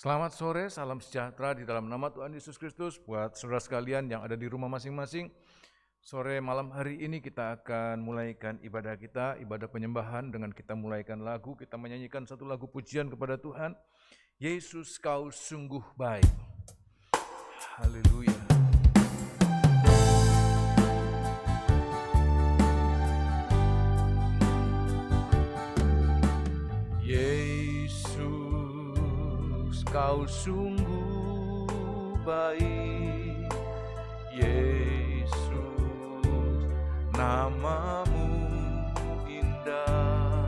Selamat sore, salam sejahtera di dalam nama Tuhan Yesus Kristus buat saudara sekalian yang ada di rumah masing-masing. Sore malam hari ini kita akan mulaikan ibadah kita, ibadah penyembahan dengan kita mulaikan lagu, kita menyanyikan satu lagu pujian kepada Tuhan. Yesus kau sungguh baik. Haleluya. Kau sungguh baik, Yesus, namamu indah,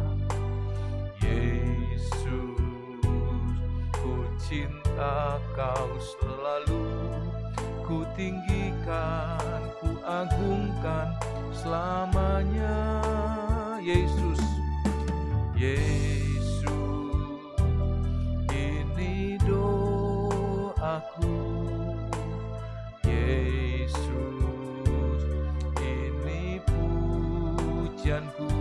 Yesus, ku cinta kau selalu, ku tinggikan, ku agungkan selamanya, Yesus, Yesus. Aku Yesus, ini pujianku,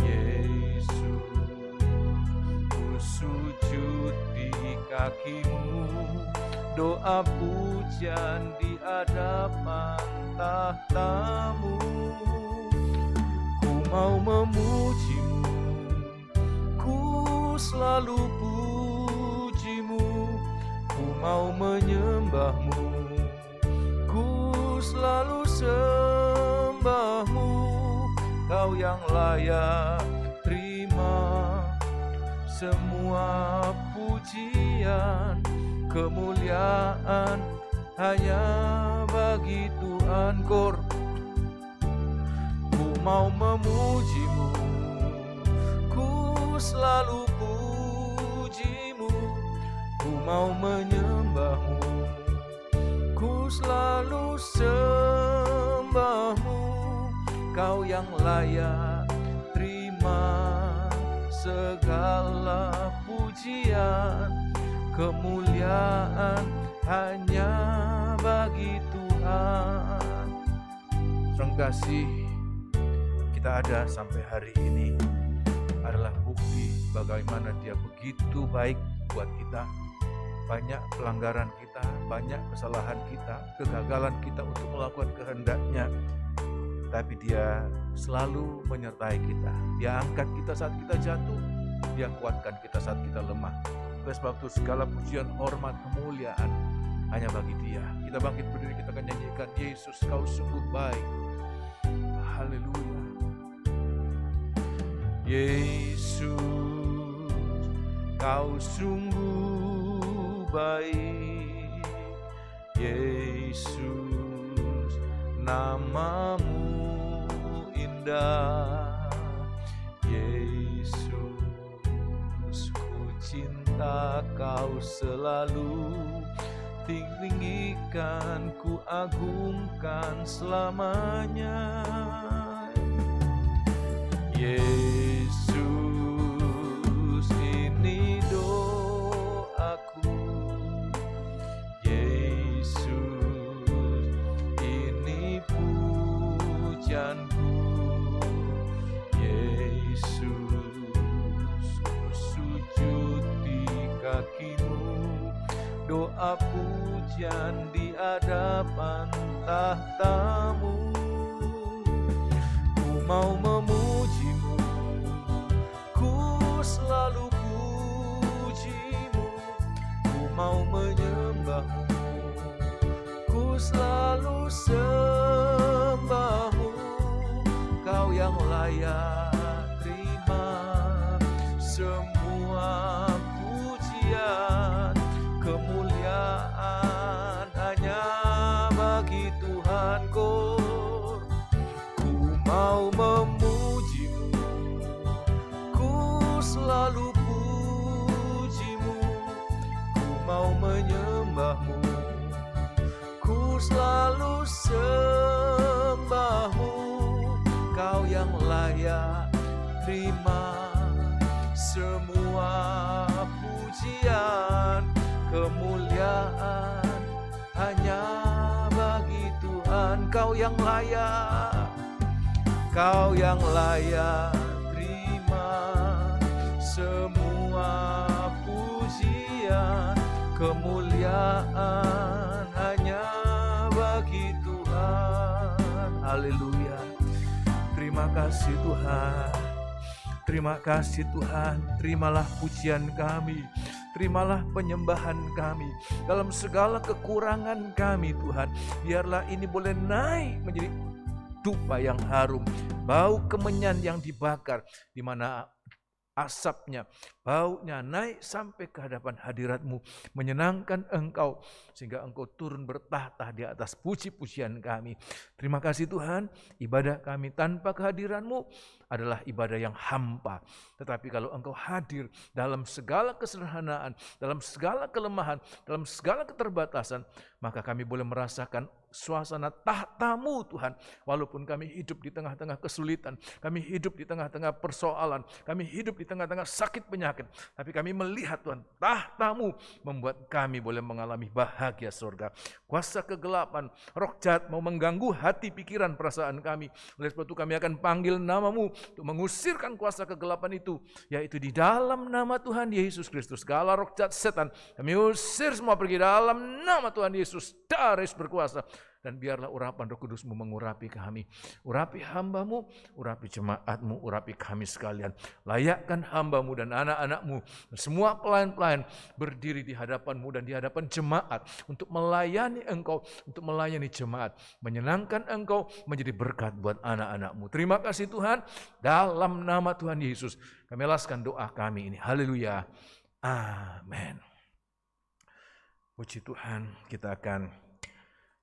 Yesus, ku sujud di kakimu, doa pujian di hadapan tahtamu, ku mau memujimu, ku selalu ku mau menyembahmu, ku selalu sembahmu, kau yang layak terima semua pujian, kemuliaan hanya bagi Tuhan. Ku mau memujimu, ku selalu ku mau menyembahmu, ku selalu sembahmu, kau yang layak terima segala pujian, kemuliaan hanya bagi Tuhan. Terima kasih kita ada sampai hari ini adalah bukti bagaimana Dia begitu baik buat kita. Banyak pelanggaran kita, banyak kesalahan kita, kegagalan kita untuk melakukan kehendak-Nya. Tapi Dia selalu menyertai kita. Dia angkat kita saat kita jatuh, Dia kuatkan kita saat kita lemah. Oleh sebab itu segala pujian, hormat, kemuliaan hanya bagi Dia. Kita bangkit berdiri, kita akan nyanyikan Yesus kau sungguh baik. Haleluya. Yesus kau sungguh baik, Yesus, namamu indah, Yesus, ku cinta kau selalu, tinggikan, ku agungkan selamanya, Yesus, ini doaku, Yesus, ini pujianku, Yesus, ku sujud di kakimu, doa pujian di hadapan tahtamu, ku mau memujimu, ku selalu pujimu, ku mau menyembahmu, ku selalu sembahmu, kau yang layak terima semua pujian, kemuliaan hanya bagi Tuhan. Ku mau memujimu, ku selalu pujimu, ku mau menyembahmu, ku selalu sembahmu, kau yang layak terima semua pujian, kemuliaan hanya bagi Tuhan. Kau yang layak, kau yang layak terima semua pujian, kemuliaan hanya bagi Tuhan. Haleluya. Terima kasih Tuhan. Terima kasih Tuhan. Terimalah pujian kami. Terimalah penyembahan kami dalam segala kekurangan kami Tuhan. Biarlah ini boleh naik menjadi dupa yang harum, bau kemenyan yang dibakar, di mana asapnya, baunya naik sampai ke hadapan hadirat-Mu, menyenangkan Engkau, sehingga Engkau turun bertahta di atas puji-pujian kami. Terima kasih Tuhan, ibadah kami tanpa kehadiran-Mu adalah ibadah yang hampa. Tetapi kalau Engkau hadir dalam segala kesederhanaan, dalam segala kelemahan, dalam segala keterbatasan, maka kami boleh merasakan suasana tahta-Mu Tuhan. Walaupun kami hidup di tengah-tengah kesulitan, kami hidup di tengah-tengah persoalan, kami hidup di tengah-tengah sakit penyakit, tapi kami melihat Tuhan, tahta-Mu membuat kami boleh mengalami bahagia surga. Kuasa kegelapan, roh jahat mau mengganggu hati, pikiran, perasaan kami. Oleh sebab itu kami akan panggil nama-Mu untuk mengusirkan kuasa kegelapan itu, yaitu di dalam nama Tuhan Yesus Kristus. Segala roh jahat setan kami usir semua pergi dalam nama Tuhan Yesus, darah Yesus berkuasa. Dan biarlah urapan Roh Kudus-Mu mengurapi kami, urapi hamba-Mu, urapi jemaat-Mu, urapi kami sekalian. Layakkan hamba-Mu dan anak-anak-Mu, semua pelayan-pelayan berdiri di hadapan-Mu dan di hadapan jemaat untuk melayani Engkau, untuk melayani jemaat, menyenangkan Engkau, menjadi berkat buat anak-anak-Mu. Terima kasih Tuhan, dalam nama Tuhan Yesus kami alaskan doa kami ini. Haleluya. Amin. Puji Tuhan, kita akan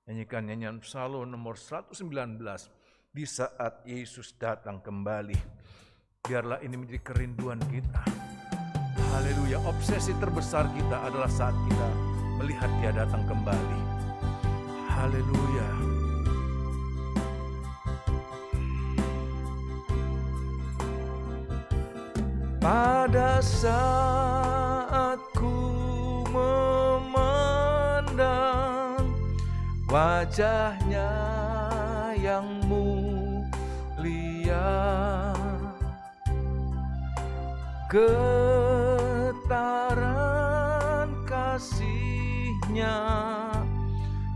nyanyikan nyanyian Psalm nomor 119, di saat Yesus datang kembali. Biarlah ini menjadi kerinduan kita. Haleluya. Obsesi terbesar kita adalah saat kita melihat Dia datang kembali. Haleluya. Pada saat ku memandang wajah-Nya yang mulia, getaran kasih-Nya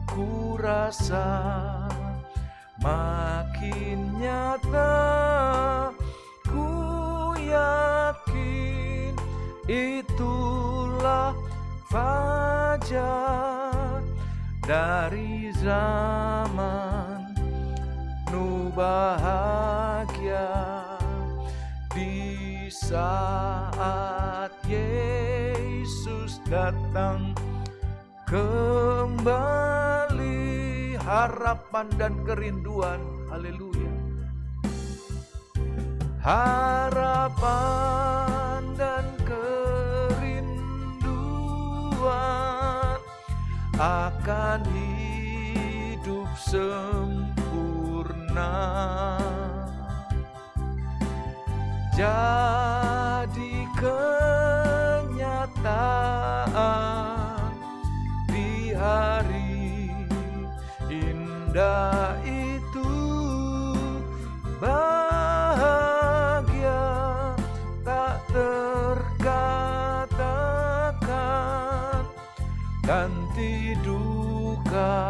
ku rasa makin nyata. Ku yakin itulah fajar dari zaman nu bahagia, di saat Yesus datang kembali. Harapan dan kerinduan, haleluya. Harapan dan kerinduan akan hidup sempurna, jadi kenyataan di hari indah itu. Bahagia tak terkatakan, ganti duka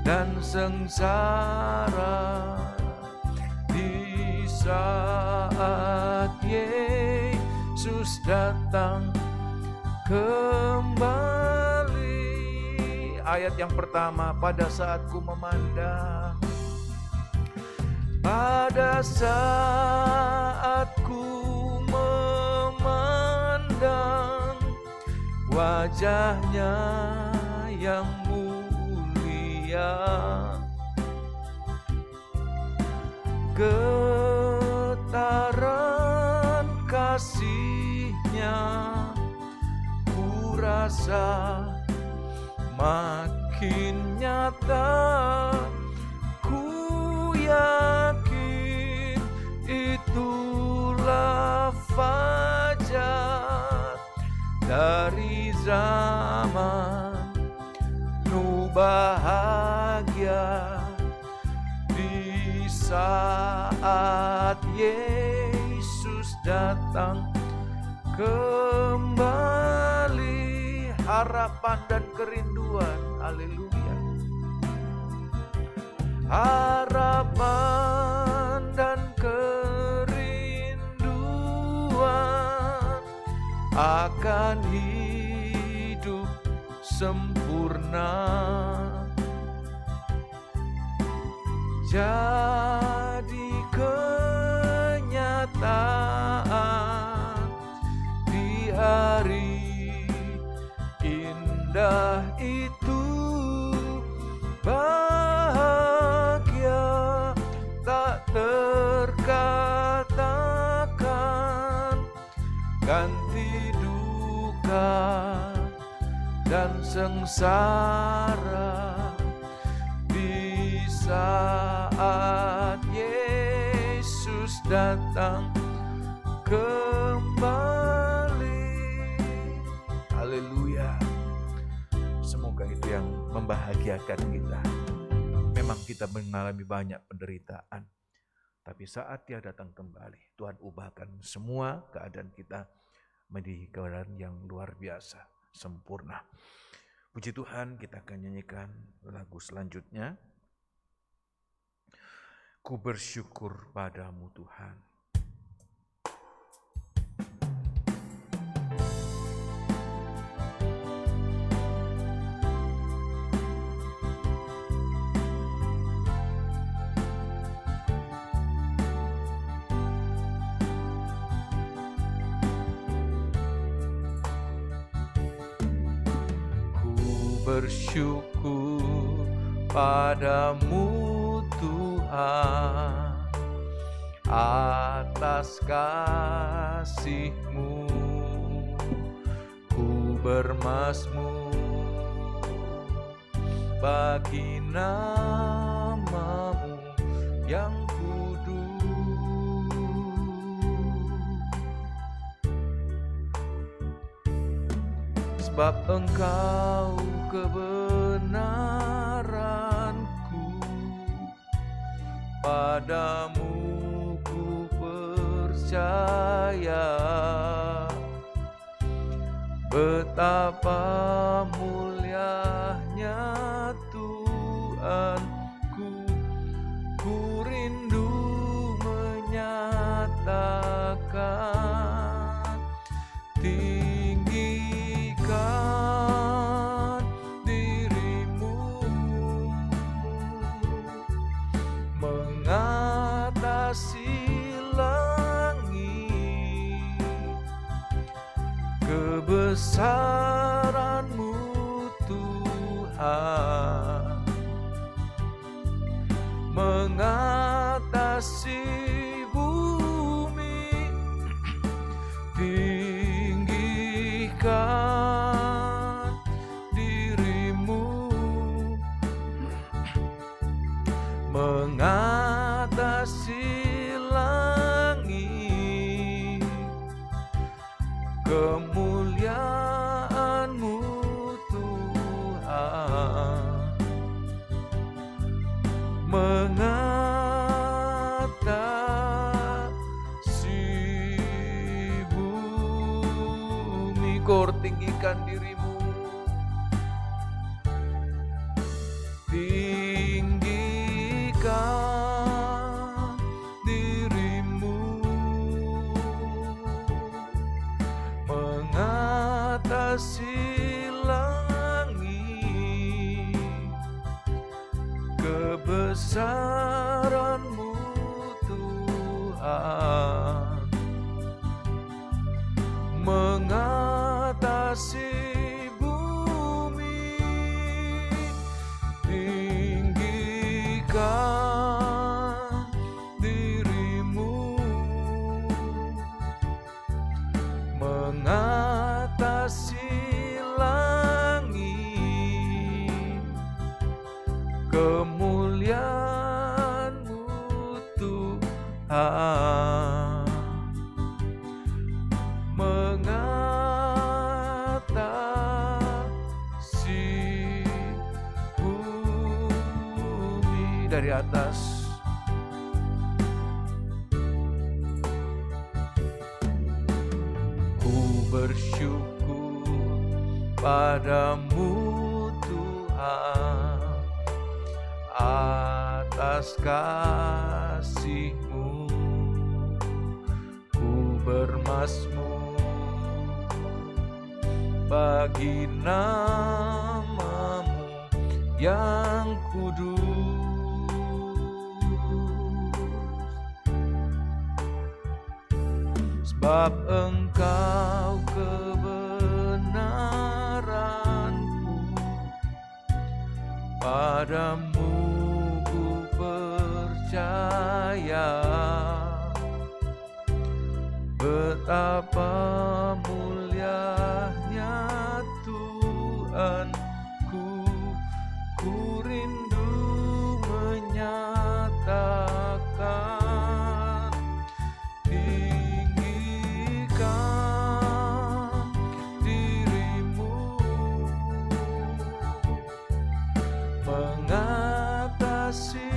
dan sengsara, di saat Yesus datang kembali. Ayat yang pertama, pada saat ku memandang, pada saat ku memandang wajah-Nya yang mulia, getaran kasih-Nya ku rasa makin nyata. Ku yakin itulah fajar dari zaman nu bahagia, di saat Yesus datang kembali. harapan dan kerinduan. Haleluya. Harapan dan kerinduan akan hidup sempurna. Jadi kenyataan di hari indah itu, bahagia tak terkatakan, ganti duka dan sengsara di saat Yesus datang kembali. Haleluya. Semoga itu yang membahagiakan kita. Memang kita mengalami banyak penderitaan, tapi saat Dia datang kembali, Tuhan ubahkan semua keadaan kita menjadi keadaan yang luar biasa, sempurna. Puji Tuhan, kita akan nyanyikan lagu selanjutnya. Ku bersyukur padamu Tuhan. Bersyukur padamu Tuhan atas kasih-Mu, ku bermazmur bagi nama-Mu yang kudus. Sebab Engkau kebenaranku, padamu ku percaya. Betapa mulianya Tuhanku, ku rindu menyatakan, tinggikan dirimu mengatasi langit, kebesaran-Mu Tuhan mengatasi bumi. Tinggikan dirimu mengatasi langit, kemuliaan-Mu Tuhan mengatasi bumi. Kor, tinggikan dirimu, tinggikan dirimu mengatasi langit, kebesaran-Mu Tuhan mengatasi bumi. Tinggikan dirimu mengatasi langit, kemuliaan-Mu Tuhan mengatasi bumi. Dari atas ku bersyukur padamu Tuhan, atas kasih-Mu ku bermazmur bagi nama-Mu yang kudus. Sebab Engkau kebenaranku, padamu ku percaya. Betapa mulianya Tuhanku, ku rindu menyatakan, tinggikan diri-Mu mengatasi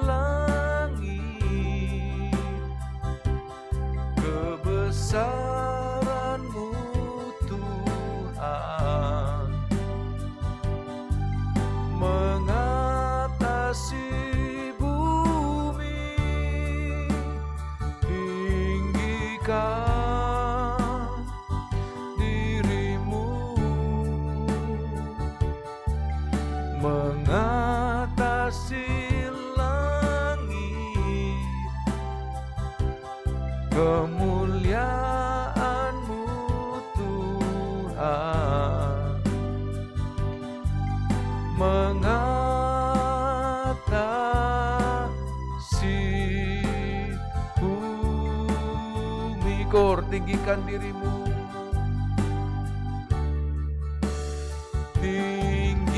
langit, kebesaran-Mu Tuhan mengatasi bumi. Tinggikan diri-Mu mengatasi langit, kemuliaan-Mu Tuhan mengatasi bumi. Kor, tinggikan diri-Mu, tinggikan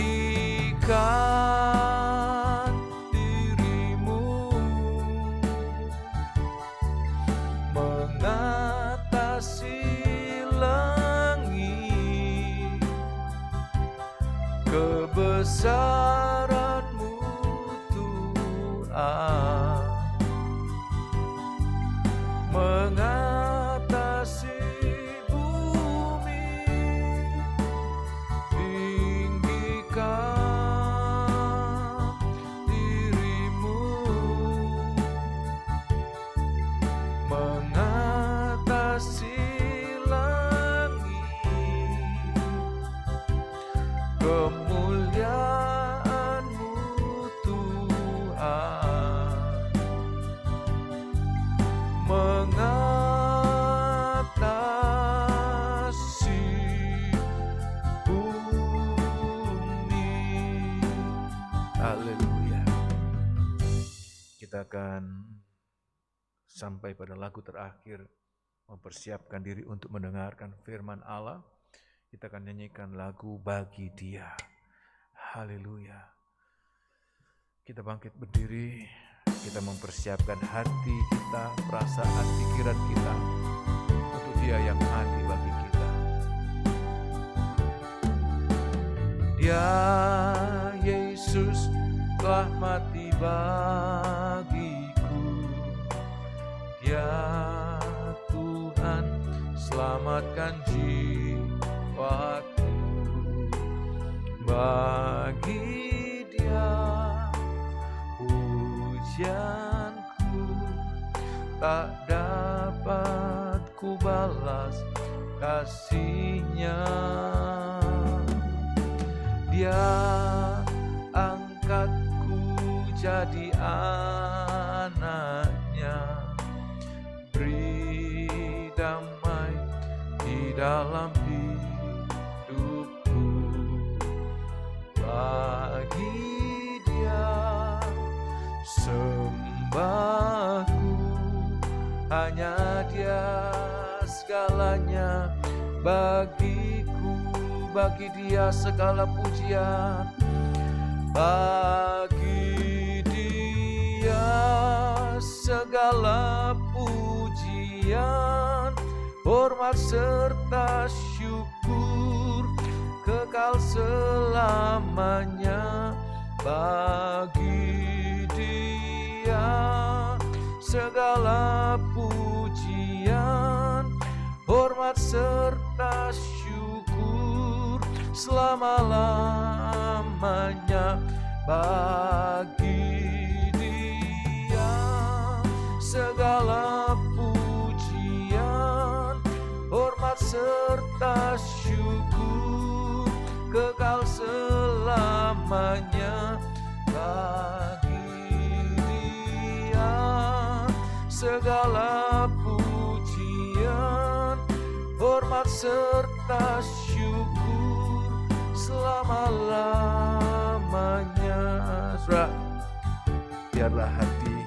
diri-Mu mengatasi langit, kebesaran-Mu Tuhan mengatasi bumi. Tinggikan diri-Mu mengatasi langit, kemuliaan-Mu Tuhan mengatasi bumi. Haleluya. Kita akan sampai pada lagu terakhir, mempersiapkan diri untuk mendengarkan firman Allah. Kita akan nyanyikan lagu Bagi Dia. Haleluya. Kita bangkit berdiri, kita mempersiapkan hati kita, perasaan, pikiran kita untuk Dia yang mati bagi kita. Dia, Yesus, telah mati bagiku. Dia, Tuhan, selamatkan jiwaku. Bagi Dia pujianku tak dapat ku balas kasih-Nya. Dia angkatku jadi anak-Nya, beri damai di dalam hidupku. Bagi Dia sembahku, hanya Dia segalanya bagiku. Bagi Dia segala pujian, bagi Dia segala pujian, hormat serta syukur kekal selamanya. Bagi Dia segala pujian, hormat serta syukur selama-lamanya. Bagi Dia segala pujian, hormat serta syukur kekal selamanya. Bagi Dia segala pujian, hormat serta syukur selama-lamanya. Saudara, biarlah hati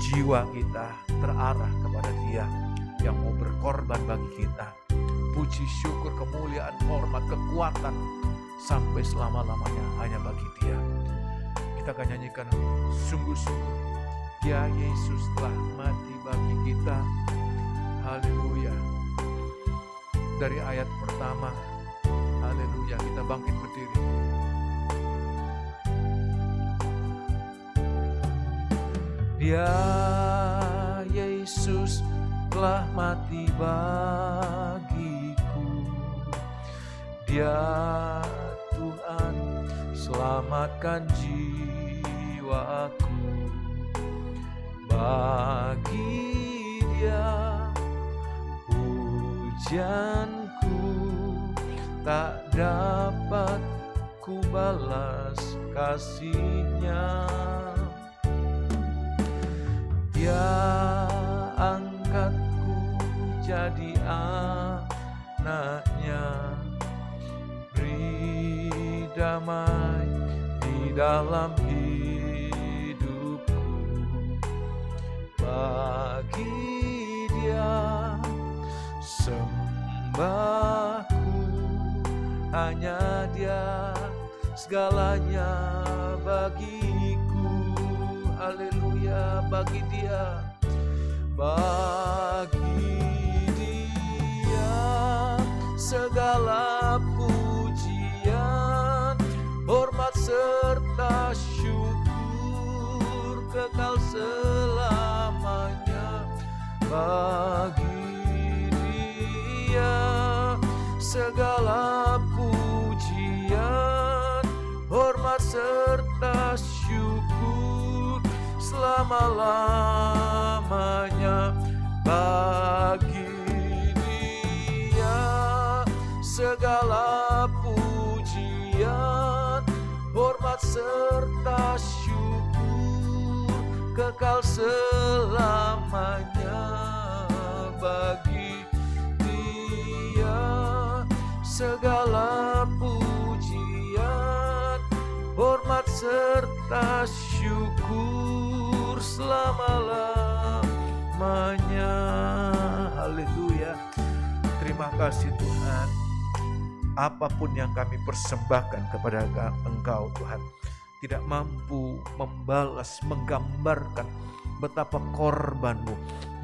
jiwa kita terarah kepada Dia yang mau berkorban bagi kita. Puji, syukur, kemuliaan, hormat, kekuatan sampai selama-lamanya hanya bagi Dia. Kita akan nyanyikan sungguh-sungguh, ya Yesus telah mati bagi kita. Haleluya. Dari ayat pertama, haleluya, kita bangkit berdiri. Dia Yesus telah mati bagiku. Dia Tuhan selamatkan jiwaku. Bagi Dia pujianku tak dapat ku balas kasih-Nya. Dia angkatku jadi anak-Nya, beri damai di dalam hidupku. Bagi Dia sembahku, hanya Dia segalanya bagiku. Haleluya. Bagi Dia, bagi Dia segala pujian, hormat serta syukur kekal selamanya. Bagi Dia segala pujian, hormat serta syukur selama-lamanya. Bagi Dia segala pujian, hormat serta syukur kekal selamanya. Bagi Dia segala pujian, hormat serta syukur selama-lamanya. Haleluya. Terima kasih Tuhan. Apapun yang kami persembahkan kepada Engkau Tuhan, tidak mampu membalas, menggambarkan betapa korban-Mu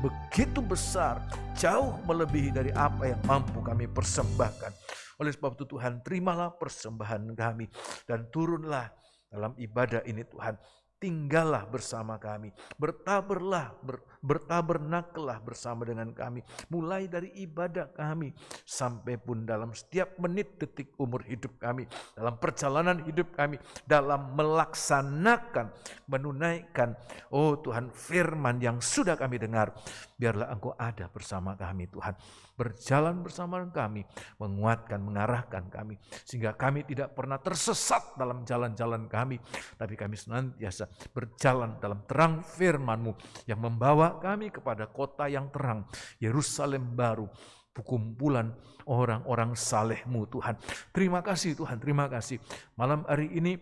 begitu besar, jauh melebihi dari apa yang mampu kami persembahkan. Oleh sebab itu Tuhan, terimalah persembahan kami dan turunlah dalam ibadah ini Tuhan. Tinggallah bersama kami, bertabernakelah bersama dengan kami, mulai dari ibadah kami sampai pun dalam setiap menit detik umur hidup kami, dalam perjalanan hidup kami, dalam melaksanakan, menunaikan, oh Tuhan, firman yang sudah kami dengar. Biarlah Engkau ada bersama kami Tuhan, berjalan bersama kami, menguatkan, mengarahkan kami, sehingga kami tidak pernah tersesat dalam jalan-jalan kami, tapi kami senantiasa berjalan dalam terang firman-Mu yang membawa kami kepada kota yang terang, Yerusalem baru, kumpulan orang-orang saleh-Mu Tuhan. Terima kasih Tuhan, terima kasih. Malam hari ini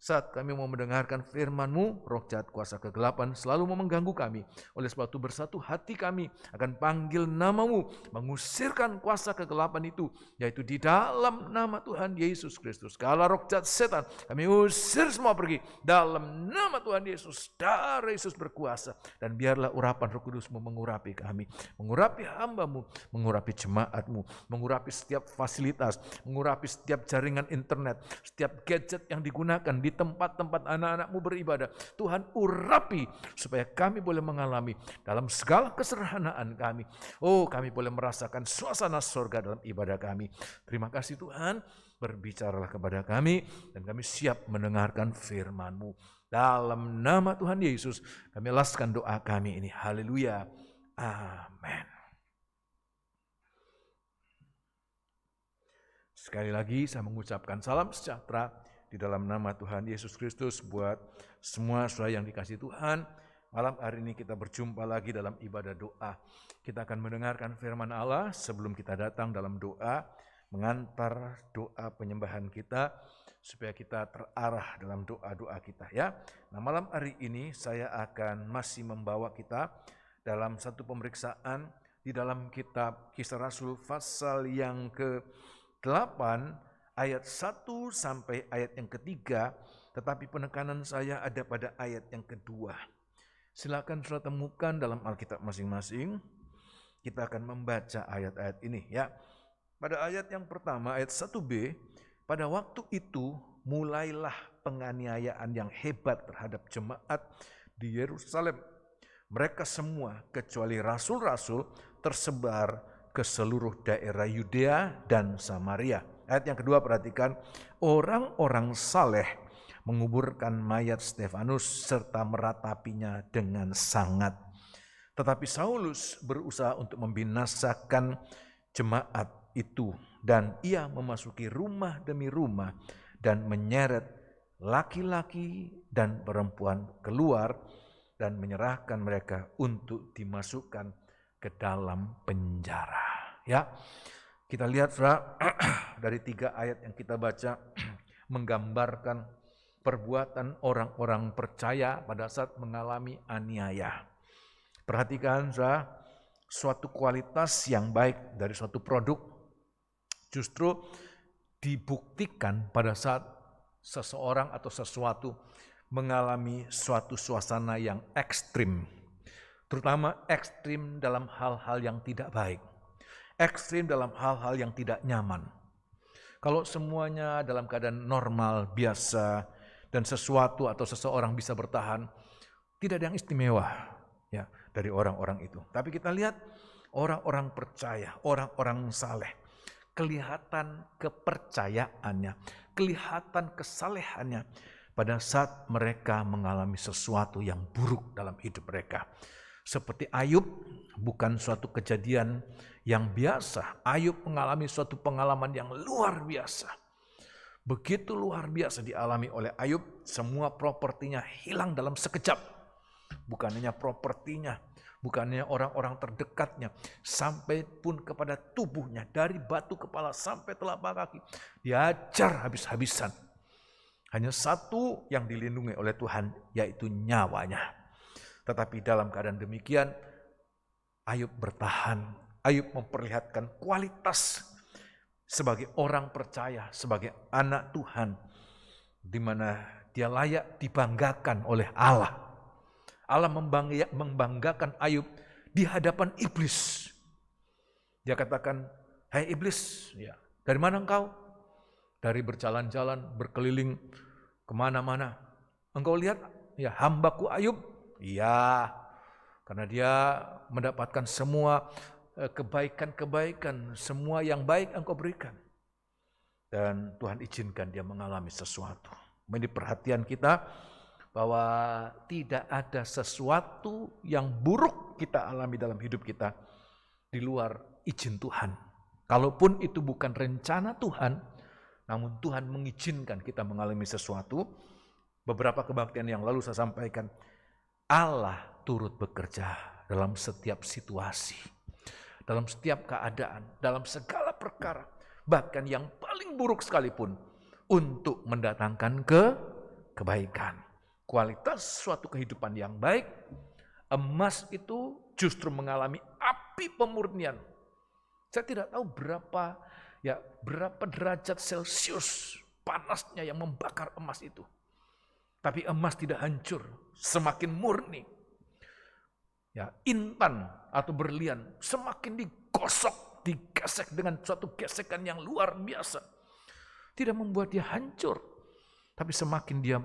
saat kami mau mendengarkan firman-Mu, roh jahat kuasa kegelapan selalu mau mengganggu kami. Oleh sebab itu bersatu hati kami akan panggil nama-Mu, mengusirkan kuasa kegelapan itu, yaitu di dalam nama Tuhan Yesus Kristus. Segala roh jahat setan kami usir semua pergi dalam nama Tuhan Yesus. Darah Yesus berkuasa, dan biarlah urapan Roh Kudus-Mu mengurapi kami, mengurapi hamba-Mu, mengurapi jemaat-Mu, mengurapi setiap fasilitas, mengurapi setiap jaringan internet, setiap gadget yang digunakan di di tempat-tempat anak-anak-Mu beribadah. Tuhan urapi supaya kami boleh mengalami dalam segala kesederhanaan kami. Oh, kami boleh merasakan suasana surga dalam ibadah kami. Terima kasih Tuhan, berbicaralah kepada kami dan kami siap mendengarkan firman-Mu. Dalam nama Tuhan Yesus kami alaskan doa kami ini. Haleluya. Amin. Sekali lagi saya mengucapkan salam sejahtera di dalam nama Tuhan Yesus Kristus buat semua saudara yang dikasihi Tuhan. Malam hari ini kita berjumpa lagi dalam ibadah doa. Kita akan mendengarkan firman Allah sebelum kita datang dalam doa, mengantar doa penyembahan kita supaya kita terarah dalam doa-doa kita ya. Nah, malam hari ini saya akan masih membawa kita dalam satu pemeriksaan di dalam kitab Kisah Rasul pasal yang ke-8 ayat 1 sampai ayat yang ketiga, tetapi penekanan saya ada pada ayat yang kedua. Silakan saudara temukan dalam Alkitab masing-masing. Kita akan membaca ayat-ayat ini ya. Pada ayat yang pertama, ayat 1b, pada waktu itu mulailah penganiayaan yang hebat terhadap jemaat di Yerusalem. Mereka semua kecuali rasul-rasul tersebar ke seluruh daerah Yudea dan Samaria. Ayat yang kedua perhatikan, orang-orang saleh menguburkan mayat Stefanus serta meratapinya dengan sangat. Tetapi Saulus berusaha untuk membinasakan jemaat itu dan ia memasuki rumah demi rumah dan menyeret laki-laki dan perempuan keluar dan menyerahkan mereka untuk dimasukkan ke dalam penjara. Ya, kita lihat saudara, dari 3 ayat yang kita baca menggambarkan perbuatan orang-orang percaya pada saat mengalami aniaya. Perhatikan saudara, suatu kualitas yang baik dari suatu produk justru dibuktikan pada saat seseorang atau sesuatu mengalami suatu suasana yang ekstrim. Terutama ekstrim dalam hal-hal yang tidak baik. Ekstrim dalam hal-hal yang tidak nyaman. Kalau semuanya dalam keadaan normal, biasa, dan sesuatu atau seseorang bisa bertahan, tidak ada yang istimewa ya dari orang-orang itu. Tapi kita lihat orang-orang percaya, orang-orang saleh, kelihatan kepercayaannya, kelihatan kesalehannya pada saat mereka mengalami sesuatu yang buruk dalam hidup mereka. Seperti Ayub, bukan suatu kejadian yang biasa. Ayub mengalami suatu pengalaman yang luar biasa. Begitu luar biasa dialami oleh Ayub, semua propertinya hilang dalam sekejap. Bukan hanya propertinya, bukan hanya orang-orang terdekatnya, sampai pun kepada tubuhnya, dari batu kepala sampai telapak kaki, diajar habis-habisan. Hanya satu yang dilindungi oleh Tuhan, yaitu nyawanya. Tetapi dalam keadaan demikian, Ayub bertahan. Ayub memperlihatkan kualitas sebagai orang percaya, sebagai anak Tuhan, di mana dia layak dibanggakan oleh Allah. Allah membanggakan Ayub di hadapan iblis. Dia katakan, "Hai iblis, ya, dari mana engkau?" Dari berjalan-jalan, berkeliling kemana-mana. Engkau lihat ya hambaku Ayub? Iya, karena dia mendapatkan semua kebaikan-kebaikan, semua yang baik engkau berikan. Dan Tuhan izinkan dia mengalami sesuatu. Menjadi perhatian kita bahwa tidak ada sesuatu yang buruk kita alami dalam hidup kita di luar izin Tuhan. Kalaupun itu bukan rencana Tuhan, namun Tuhan mengizinkan kita mengalami sesuatu. Beberapa kebaktian yang lalu saya sampaikan, Allah turut bekerja dalam setiap situasi, dalam setiap keadaan, dalam segala perkara, bahkan yang paling buruk sekalipun, untuk mendatangkan kebaikan. Kualitas suatu kehidupan yang baik, emas itu justru mengalami api pemurnian. Saya tidak tahu berapa derajat Celcius panasnya yang membakar emas itu. Tapi emas tidak hancur, semakin murni. Ya, intan atau berlian semakin digosok, digesek dengan suatu gesekan yang luar biasa. Tidak membuat dia hancur, Tapi semakin dia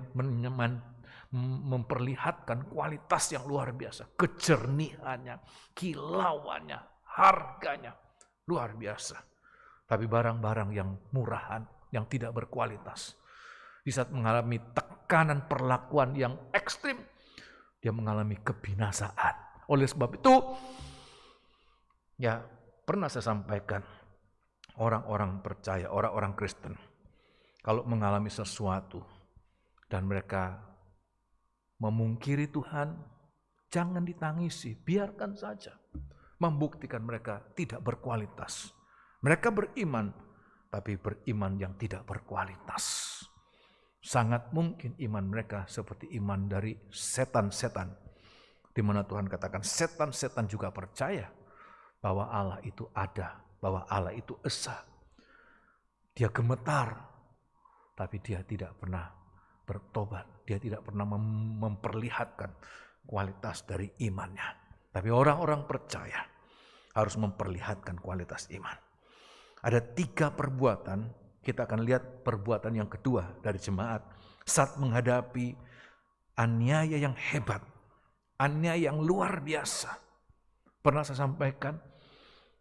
memperlihatkan kualitas yang luar biasa, kejernihannya, kilauannya, harganya luar biasa. Tapi barang-barang yang murahan, yang tidak berkualitas, di saat mengalami tekanan perlakuan yang ekstrim, dia mengalami kebinasaan. Oleh sebab itu, ya pernah saya sampaikan, orang-orang percaya, orang-orang Kristen, kalau mengalami sesuatu dan mereka memungkiri Tuhan, jangan ditangisi, biarkan saja. Membuktikan mereka tidak berkualitas. Mereka beriman, tapi beriman yang tidak berkualitas. Sangat mungkin iman mereka seperti iman dari setan-setan. Di mana Tuhan katakan setan-setan juga percaya bahwa Allah itu ada, bahwa Allah itu esa. Dia gemetar. Tapi dia tidak pernah bertobat. Dia tidak pernah memperlihatkan kualitas dari imannya. Tapi orang-orang percaya harus memperlihatkan kualitas iman. Ada 3 perbuatan, kita akan lihat perbuatan yang kedua dari jemaat saat menghadapi aniaya yang hebat, aniaya yang luar biasa. Pernah saya sampaikan,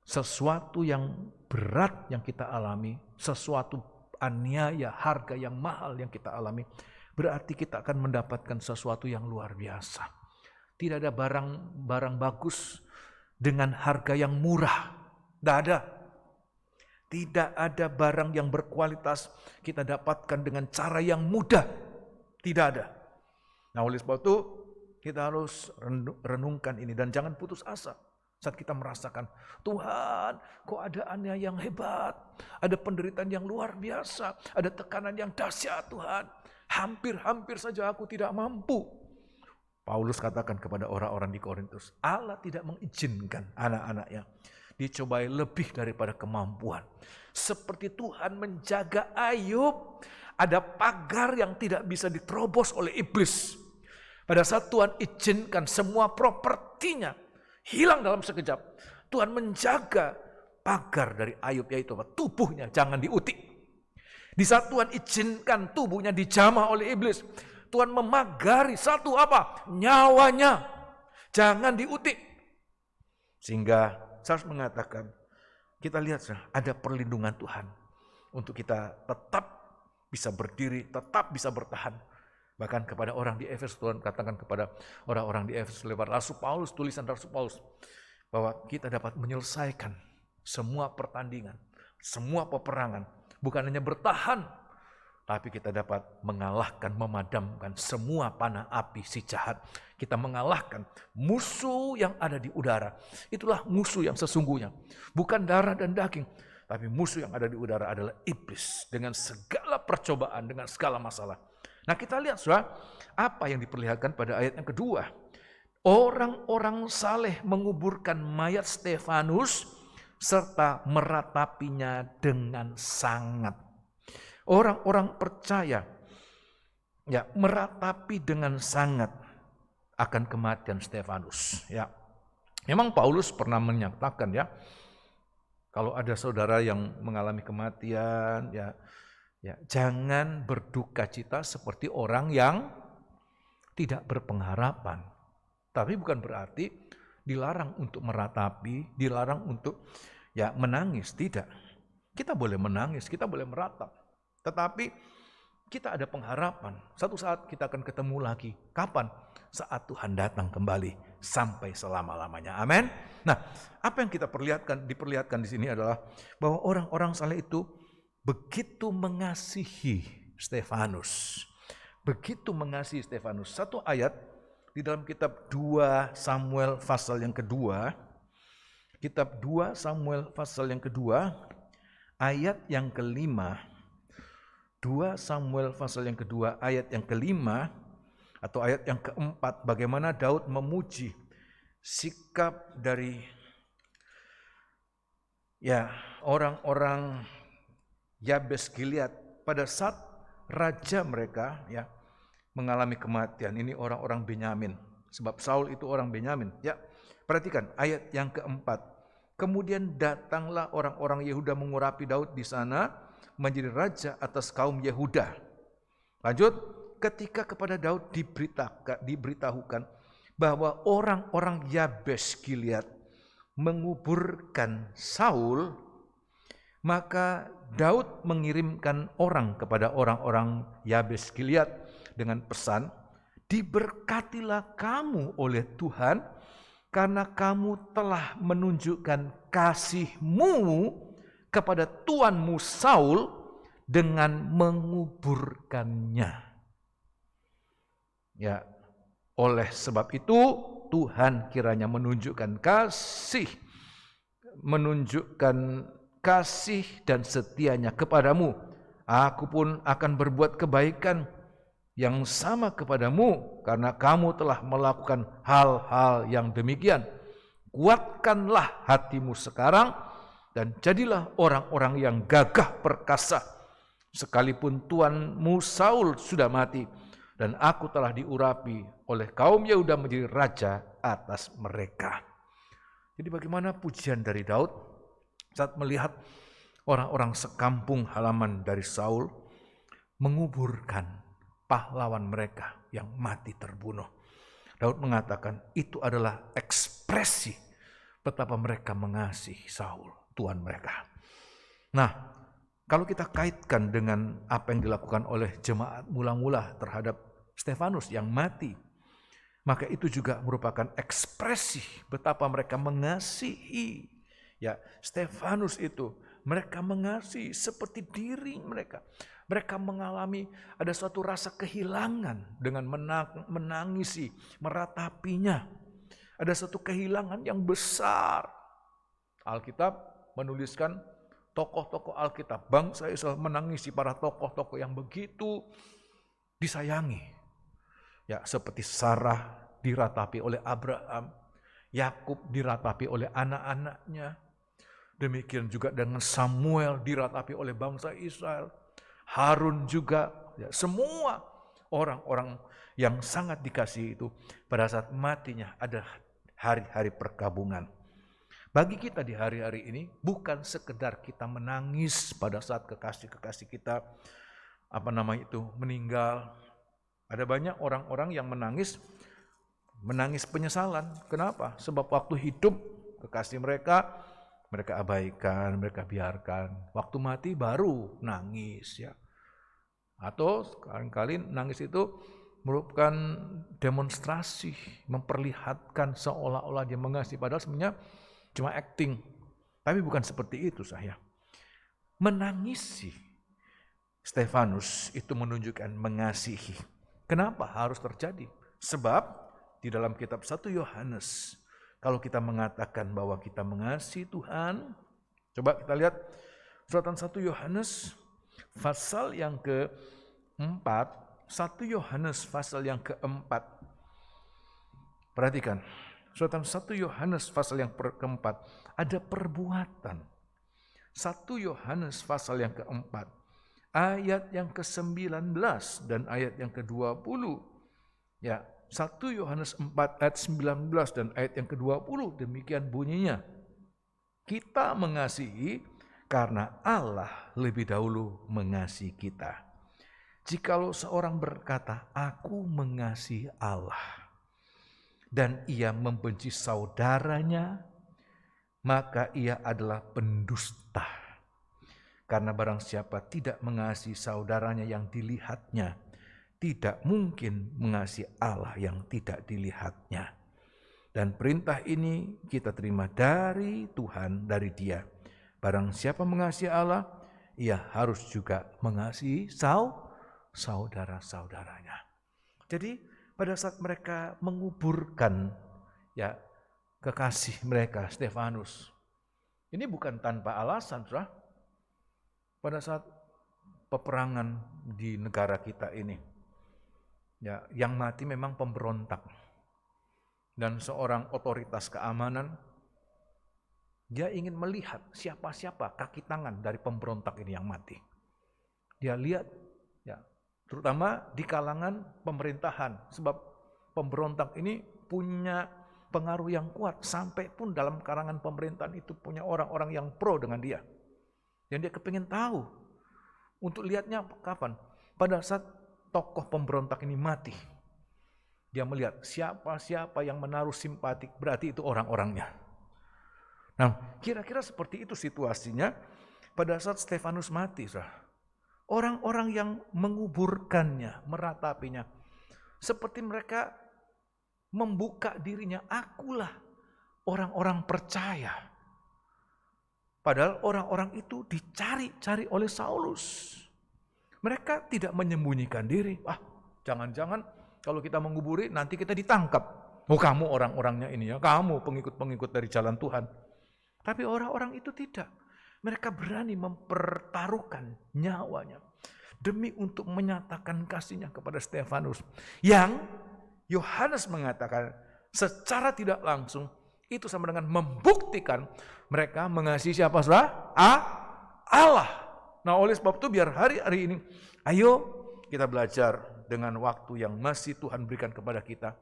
sesuatu yang berat yang kita alami, sesuatu aniaya, harga yang mahal yang kita alami, berarti kita akan mendapatkan sesuatu yang luar biasa. Tidak ada barang bagus dengan harga yang murah. Tidak ada. Tidak ada barang yang berkualitas kita dapatkan dengan cara yang mudah. Tidak ada. Nah, oleh sebab itu kita harus renungkan ini dan jangan putus asa. Saat kita merasakan, Tuhan, kok ada aniaya yang hebat, ada penderitaan yang luar biasa, ada tekanan yang dahsyat Tuhan. Hampir-hampir saja aku tidak mampu. Paulus katakan kepada orang-orang di Korintus, Allah tidak mengizinkan anak-anaknya dicobai lebih daripada kemampuan. Seperti Tuhan menjaga Ayub, ada pagar yang tidak bisa diterobos oleh iblis. Pada saat Tuhan izinkan semua propertinya hilang dalam sekejap, Tuhan menjaga pagar dari Ayub, yaitu apa? Tubuhnya jangan diutik. Di saat Tuhan izinkan tubuhnya dijamah oleh iblis, Tuhan memagari satu apa? Nyawanya. Jangan diutik. Sehingga saya harus mengatakan, kita lihat ada perlindungan Tuhan untuk kita tetap bisa berdiri, tetap bisa bertahan. Bahkan kepada orang di Efesus, Tuhan katakan kepada orang-orang di Efesus lewat Rasul Paulus, tulisan Rasul Paulus, bahwa kita dapat menyelesaikan semua pertandingan, semua peperangan, bukan hanya bertahan, tapi kita dapat mengalahkan, memadamkan semua panah api si jahat. Kita mengalahkan musuh yang ada di udara. Itulah musuh yang sesungguhnya, bukan darah dan daging, tapi musuh yang ada di udara adalah iblis dengan segala percobaan, dengan segala masalah. Nah, kita lihat saudara, apa yang diperlihatkan pada ayat yang kedua. Orang-orang saleh menguburkan mayat Stefanus serta meratapinya dengan sangat. Orang-orang percaya ya meratapi dengan sangat akan kematian Stefanus. Ya, memang Paulus pernah menyatakan ya, kalau ada saudara yang mengalami kematian, ya jangan berduka cita seperti orang yang tidak berpengharapan. Tapi bukan berarti dilarang untuk meratapi, dilarang untuk ya menangis, tidak. Kita boleh menangis, kita boleh meratap. Tetapi kita ada pengharapan. Satu saat kita akan ketemu lagi. Kapan? Saat Tuhan datang kembali sampai selama-lamanya. Amin. Nah, apa yang kita diperlihatkan di sini adalah bahwa orang-orang saleh itu begitu mengasihi Stefanus. Begitu mengasihi Stefanus. Satu ayat di dalam kitab 2 Samuel pasal yang kedua. Kitab 2 Samuel pasal yang kedua, ayat yang kelima. 2 Samuel pasal yang kedua, ayat yang kelima atau ayat yang keempat. Bagaimana Daud memuji sikap dari ya orang-orang Yabes Gilead pada saat raja mereka ya mengalami kematian. Ini orang-orang Benyamin. Sebab Saul itu orang Benyamin. Ya, perhatikan ayat yang keempat. Kemudian datanglah orang-orang Yehuda mengurapi Daud di sana menjadi raja atas kaum Yehuda. Lanjut, ketika kepada Daud diberitahukan bahwa orang-orang Yabes Gilead menguburkan Saul, maka Daud mengirimkan orang kepada orang-orang Yabes Gilead dengan pesan, diberkatilah kamu oleh Tuhan karena kamu telah menunjukkan kasih-Mu kepada tuanmu Saul dengan menguburkannya. Ya, oleh sebab itu Tuhan kiranya menunjukkan kasih dan setianya kepadamu. Aku pun akan berbuat kebaikan yang sama kepadamu karena kamu telah melakukan hal-hal yang demikian. Kuatkanlah hatimu sekarang dan jadilah orang-orang yang gagah perkasa. Sekalipun tuanmu Saul sudah mati dan aku telah diurapi oleh kaum Yehuda menjadi raja atas mereka. Jadi bagaimana pujian dari Daud saat melihat orang-orang sekampung halaman dari Saul menguburkan pahlawan mereka yang mati terbunuh. Daud mengatakan itu adalah ekspresi betapa mereka mengasihi Saul, tuan mereka. Nah, kalau kita kaitkan dengan apa yang dilakukan oleh jemaat mula-mula terhadap Stefanus yang mati, maka itu juga merupakan ekspresi betapa mereka mengasihi. Ya, Stefanus itu mereka mengasihi seperti diri mereka. Mereka mengalami ada suatu rasa kehilangan dengan menangisi, meratapinya. Ada suatu kehilangan yang besar. Alkitab menuliskan tokoh-tokoh Alkitab, bangsa Israel menangisi para tokoh-tokoh yang begitu disayangi. Ya, seperti Sarah diratapi oleh Abraham, Yakub diratapi oleh anak-anaknya. Demikian juga dengan Samuel diratapi oleh bangsa Israel. Harun juga, ya, semua orang-orang yang sangat dikasihi itu pada saat matinya ada hari-hari perkabungan. Bagi kita di hari-hari ini bukan sekedar kita menangis pada saat kekasih-kekasih kita meninggal. Ada banyak orang-orang yang menangis penyesalan. Kenapa? Sebab waktu hidup kekasih mereka abaikan, mereka biarkan. Waktu mati baru nangis, ya. Atau kali-kali nangis itu merupakan demonstrasi, memperlihatkan seolah-olah dia mengasihi, padahal sebenarnya cuma acting. Tapi bukan seperti itu saya. Menangisi Stefanus itu menunjukkan mengasihi. Kenapa harus terjadi? Sebab di dalam kitab 1 Yohanes, kalau kita mengatakan bahwa kita mengasihi Tuhan, coba kita lihat suratan 1 Yohanes pasal yang ke-4, 1 Yohanes pasal yang ke-4. Perhatikan, suratan 1 Yohanes pasal yang ke-4, ada perbuatan. 1 Yohanes pasal yang ke-4, ayat yang ke-19 dan ayat yang ke-20. Ya, 1 Yohanes 4 ayat 19 dan ayat yang ke-20 demikian bunyinya. Kita mengasihi karena Allah lebih dahulu mengasihi kita. Jikalau seorang berkata, aku mengasihi Allah, dan ia membenci saudaranya, maka ia adalah pendusta. Karena barang siapa tidak mengasihi saudaranya yang dilihatnya, tidak mungkin mengasihi Allah yang tidak dilihatnya. Dan perintah ini kita terima dari Tuhan, dari Dia. Barang siapa mengasihi Allah, ia harus juga mengasihi saudara-saudaranya. Jadi pada saat mereka menguburkan, ya, kekasih mereka Stefanus, ini bukan tanpa alasan, saudara. Pada saat peperangan di negara kita ini, ya, yang mati memang pemberontak. Dan seorang otoritas keamanan, dia ingin melihat siapa-siapa kaki tangan dari pemberontak ini yang mati. Dia lihat, ya, terutama di kalangan pemerintahan, sebab pemberontak ini punya pengaruh yang kuat, sampai pun dalam kalangan pemerintahan itu punya orang-orang yang pro dengan dia. Dan dia kepingin tahu, untuk lihatnya kapan? Pada saat tokoh pemberontak ini mati, dia melihat siapa-siapa yang menaruh simpati, berarti itu orang-orangnya. Nah, kira-kira seperti itu situasinya pada saat Stefanus mati. Orang-orang yang menguburkannya, meratapinya, seperti mereka membuka dirinya, akulah orang-orang percaya. Padahal orang-orang itu dicari-cari oleh Saulus. Mereka tidak menyembunyikan diri. Jangan-jangan kalau kita menguburi nanti kita ditangkap. Oh, kamu orang-orangnya ini ya, kamu pengikut-pengikut dari jalan Tuhan. Tapi orang-orang itu tidak. Mereka berani mempertaruhkan nyawanya demi untuk menyatakan kasihnya kepada Stefanus. Yang Yohanes mengatakan secara tidak langsung itu sama dengan membuktikan mereka mengasihi siapa, saudara? Allah. Nah, oleh sebab itu biar hari-hari ini, ayo kita belajar dengan waktu yang masih Tuhan berikan kepada kita.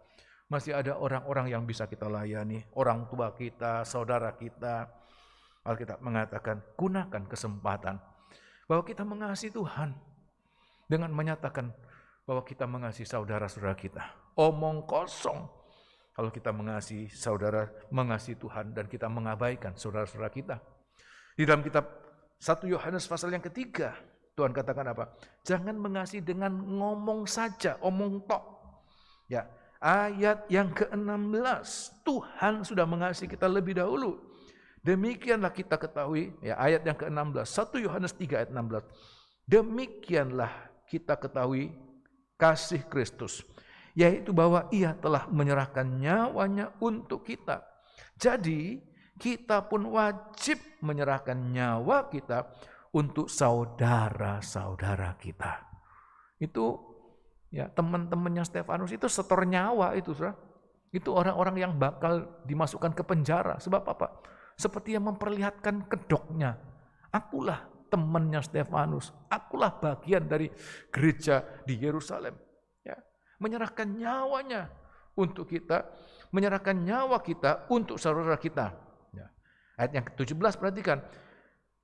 Masih ada orang-orang yang bisa kita layani, orang tua kita, saudara kita. Alkitab mengatakan, gunakan kesempatan bahwa kita mengasihi Tuhan dengan menyatakan bahwa kita mengasihi saudara-saudara kita. Omong kosong kalau kita mengasihi saudara, mengasihi Tuhan, dan kita mengabaikan saudara-saudara kita. Di dalam kitab 1 Yohanes pasal yang ketiga, Tuhan katakan apa? Jangan mengasihi dengan ngomong saja, omong tok. Ya, ayat yang ke-16, Tuhan sudah mengasihi kita lebih dahulu. Demikianlah kita ketahui, ya, ayat yang ke-16, 1 Yohanes 3 ayat 16. Demikianlah kita ketahui kasih Kristus, yaitu bahwa Ia telah menyerahkan nyawanya untuk kita. Jadi, kita pun wajib menyerahkan nyawa kita untuk saudara-saudara kita. Itu ya, teman-temannya Stefanus itu setor nyawa itu, saudara. Itu orang-orang yang bakal dimasukkan ke penjara. Sebab apa? Seperti yang memperlihatkan kedoknya. Akulah temannya Stefanus. Akulah bagian dari gereja di Yerusalem. Ya, menyerahkan nyawanya untuk kita, menyerahkan nyawa kita untuk saudara kita. Ayat yang ke-17 perhatikan.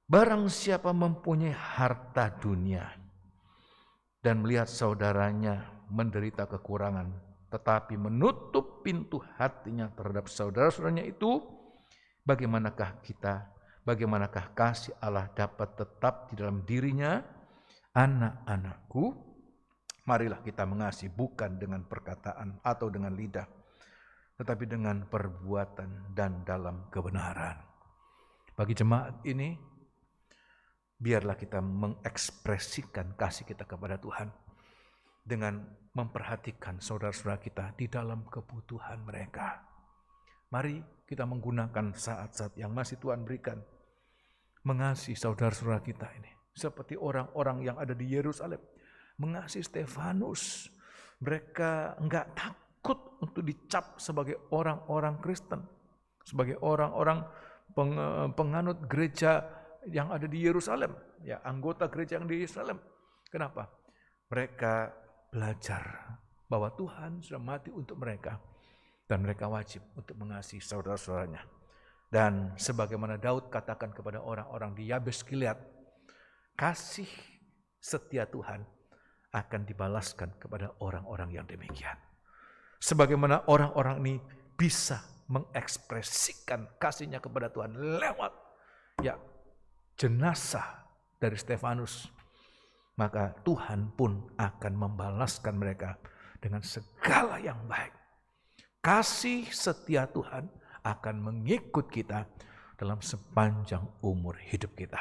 Barang siapa mempunyai harta dunia dan melihat saudaranya menderita kekurangan, tetapi menutup pintu hatinya terhadap saudara-saudaranya itu, bagaimanakah kasih Allah dapat tetap di dalam dirinya? Anak-anakku, marilah kita mengasihi bukan dengan perkataan atau dengan lidah, tetapi dengan perbuatan dan dalam kebenaran. Bagi jemaat ini, biarlah kita mengekspresikan kasih kita kepada Tuhan dengan memperhatikan saudara-saudara kita di dalam kebutuhan mereka. Mari kita menggunakan saat-saat yang masih Tuhan berikan, mengasihi saudara-saudara kita ini. Seperti orang-orang yang ada di Yerusalem, mengasihi Stefanus. Mereka enggak takut untuk dicap sebagai orang-orang Kristen, sebagai orang-orang penganut gereja yang ada di Yerusalem, ya, anggota gereja yang di Yerusalem. Kenapa? Mereka belajar bahwa Tuhan sudah mati untuk mereka dan mereka wajib untuk mengasihi saudara-saudaranya. Dan sebagaimana Daud katakan kepada orang-orang di Yabes Gilead, kasih setia Tuhan akan dibalaskan kepada orang-orang yang demikian. Sebagaimana orang-orang ini bisa mengekspresikan kasihnya kepada Tuhan lewat jenazah dari Stefanus, maka Tuhan pun akan membalaskan mereka dengan segala yang baik. Kasih setia Tuhan akan mengikut kita dalam sepanjang umur hidup kita.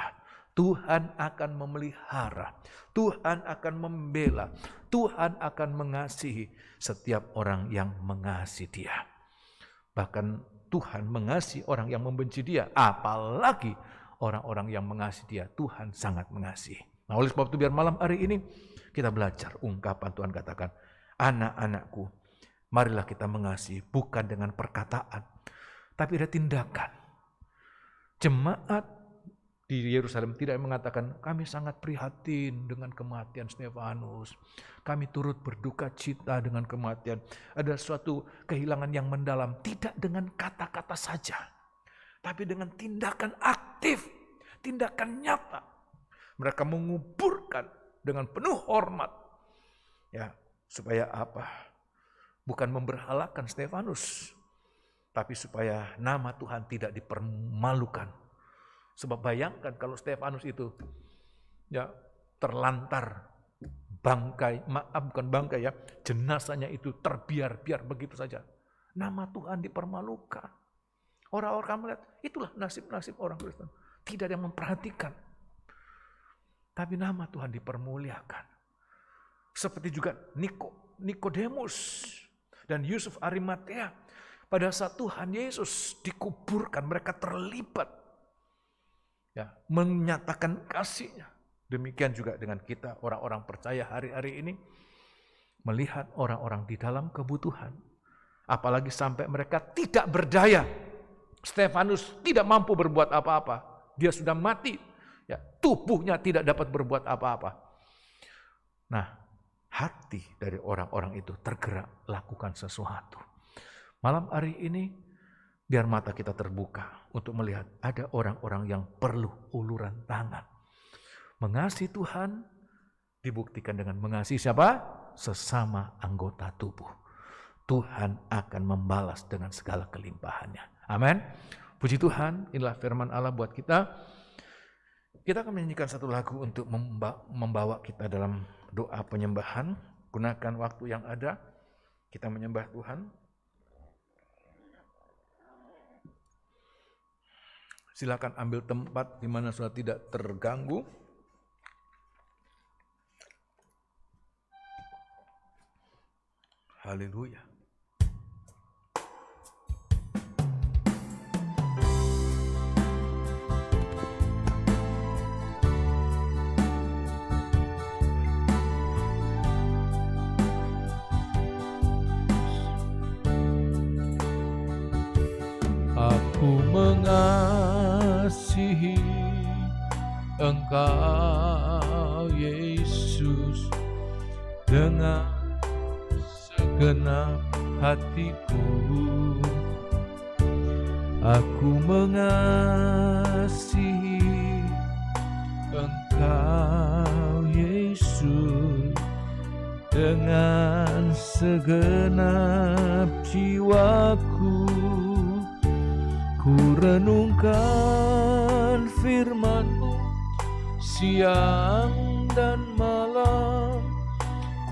Tuhan akan memelihara, Tuhan akan membela, Tuhan akan mengasihi setiap orang yang mengasihi Dia. Bahkan Tuhan mengasihi orang yang membenci Dia, apalagi orang-orang yang mengasihi Dia, Tuhan sangat mengasihi. Nah, oleh sebab itu biar malam hari ini kita belajar ungkapan Tuhan katakan, anak-anakku, marilah kita mengasihi bukan dengan perkataan, tapi ada tindakan. Jemaat di Yerusalem tidak mengatakan, kami sangat prihatin dengan kematian Stefanus. Kami turut berduka cita dengan kematian. Ada suatu kehilangan yang mendalam. Tidak dengan kata-kata saja, tapi dengan tindakan aktif, tindakan nyata. Mereka menguburkan dengan penuh hormat. Ya, supaya apa? Bukan memberhalakan Stefanus, tapi supaya nama Tuhan tidak dipermalukan. Sebab bayangkan kalau Stefanus itu ya terlantar, jenazahnya itu terbiar-biar begitu saja. Nama Tuhan dipermalukan. Orang-orang melihat, itulah nasib-nasib orang Kristen. Tidak ada yang memperhatikan. Tapi nama Tuhan dipermuliakan. Seperti juga Nikodemus dan Yusuf Arimatea. Pada saat Tuhan Yesus dikuburkan, mereka terlibat. Ya, menyatakan kasih-Nya. Demikian juga dengan kita, orang-orang percaya hari-hari ini. Melihat orang-orang di dalam kebutuhan. Apalagi sampai mereka tidak berdaya. Stefanus tidak mampu berbuat apa-apa. Dia sudah mati. Ya, tubuhnya tidak dapat berbuat apa-apa. Nah, hati dari orang-orang itu tergerak lakukan sesuatu. Malam hari ini, biar mata kita terbuka untuk melihat ada orang-orang yang perlu uluran tangan. Mengasihi Tuhan dibuktikan dengan mengasihi siapa? Sesama anggota tubuh. Tuhan akan membalas dengan segala kelimpahannya. Amin. Puji Tuhan, inilah firman Allah buat kita. Kita akan menyanyikan satu lagu untuk membawa kita dalam doa penyembahan. Gunakan waktu yang ada, kita menyembah Tuhan. Silakan ambil tempat di mana sudah tidak terganggu. Haleluya. Aku mengasihi Engkau Yesus dengan segenap hatiku. Aku mengasihi Engkau Yesus dengan segenap jiwaku. Ku renungkan firman-Mu siang dan malam.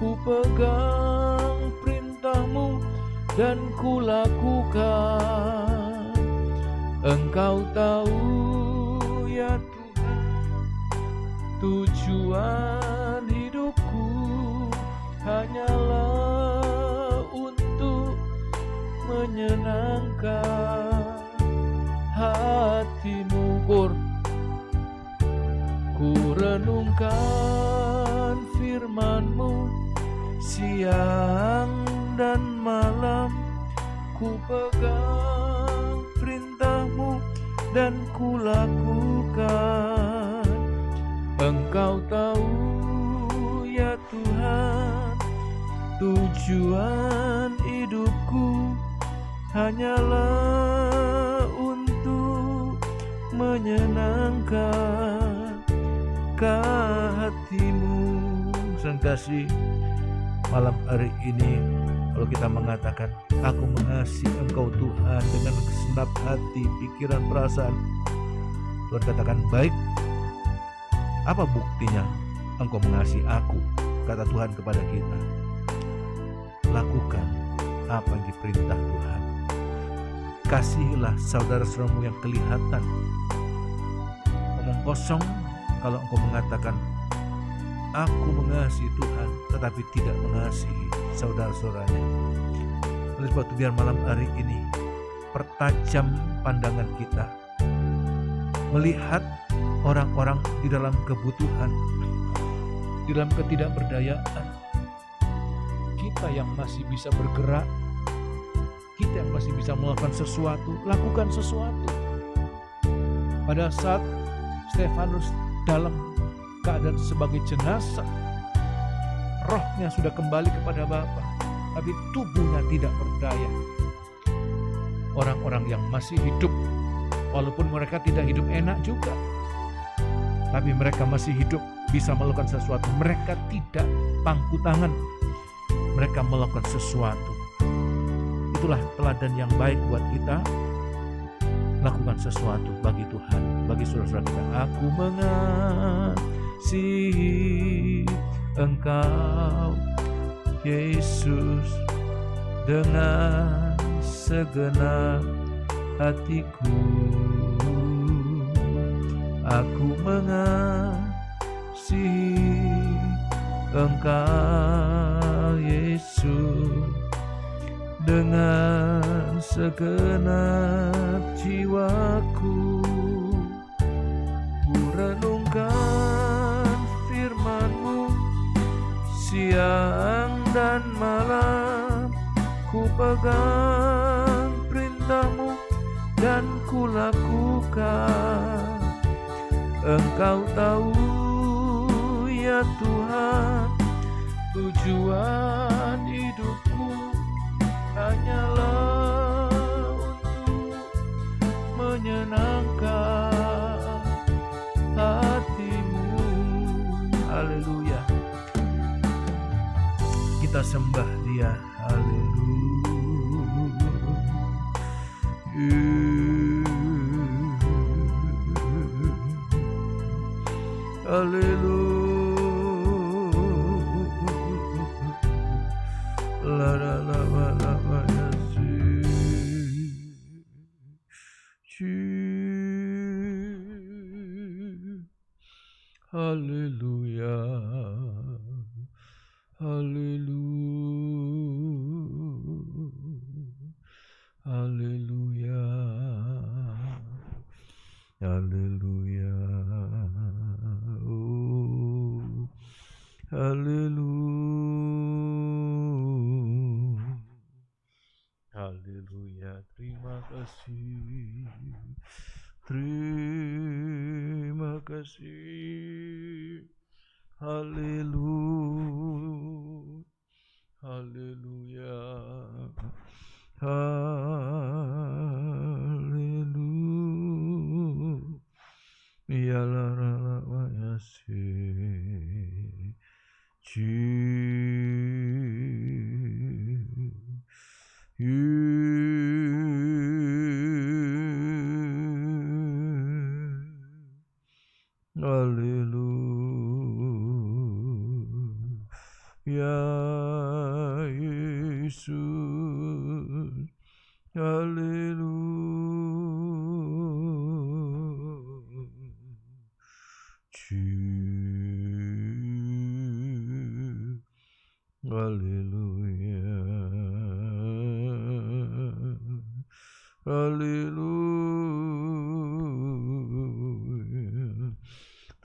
Ku pegang perintah-Mu dan ku lakukan. Engkau tahu ya Tuhan, tujuan hidupku hanyalah untuk menyenangkan hati-Mu. Ku renungkan firman-Mu siang dan malam. Ku pegang perintah-Mu dan ku lakukan. Engkau tahu ya Tuhan, tujuan hidupku hanyalah untuk menyenangkan hati-Mu. Sang kasih, malam hari ini kalau kita mengatakan aku mengasihi Engkau Tuhan dengan segenap hati, pikiran, perasaan, Tuhan katakan baik. Apa buktinya Engkau mengasihi aku? Kata Tuhan kepada kita, lakukan apa yang diperintah Tuhan. Kasihilah saudara-saudaramu yang kelihatan. Omong kosong kalau engkau mengatakan aku mengasihi Tuhan tetapi tidak mengasihi saudara-saudaranya. Oleh sebab itu biar malam hari ini pertajam pandangan kita melihat orang-orang di dalam kebutuhan, di dalam ketidakberdayaan. Kita yang masih bisa bergerak, kita yang masih bisa melakukan sesuatu, lakukan sesuatu. Pada saat Stefanus dalam keadaan sebagai jenazah, rohnya sudah kembali kepada Bapa, tapi tubuhnya tidak berdaya. Orang-orang yang masih hidup, walaupun mereka tidak hidup enak juga, tapi mereka masih hidup, bisa melakukan sesuatu. Mereka tidak pangku tangan, mereka melakukan sesuatu. Itulah teladan yang baik buat kita. Lakukan sesuatu bagi Tuhan, bagi saudara-saudara kita. Aku mengasihi Engkau, Yesus, dengan segenap hatiku. Aku mengasihi Engkau, Yesus, dengan segenap jiwaku. Ku renungkan firman-Mu siang dan malam, ku pegang perintah-Mu dan ku lakukan. Engkau tahu ya Tuhan, tujuan hidupku hanyalah untuk menyenangkan hati-Mu. Haleluya. Kita sembah Dia. Haleluya. Haleluya. La la la la la la ya Haleluya. Haleluya. Haleluya. Haleluya. Oh, haleluya. Haleluya. Terima kasih. Terima kasih. Haleluya. Haleluya. Haleluya. Ya la la la la ya Haleluya. Ya Yesus. Haleluya. Haleluya.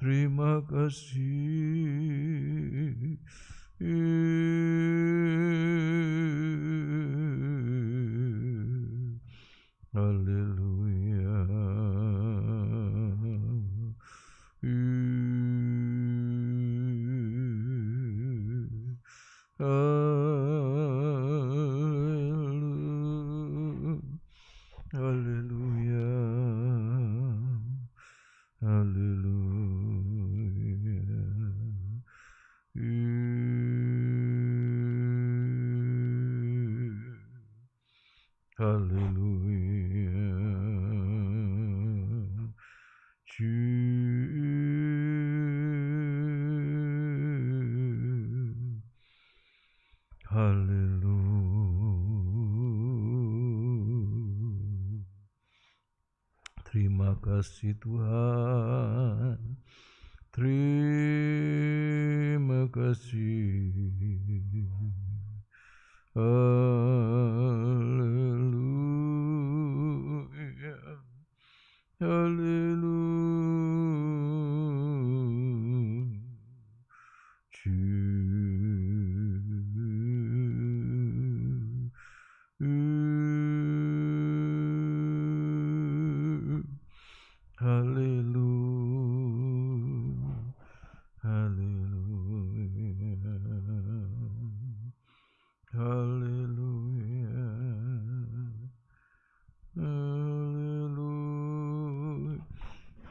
Terima kasih. Haleluya. Haleluya. Haleluya. Haleluya. Terima kasih Tuhan. Terima kasih. Haleluya.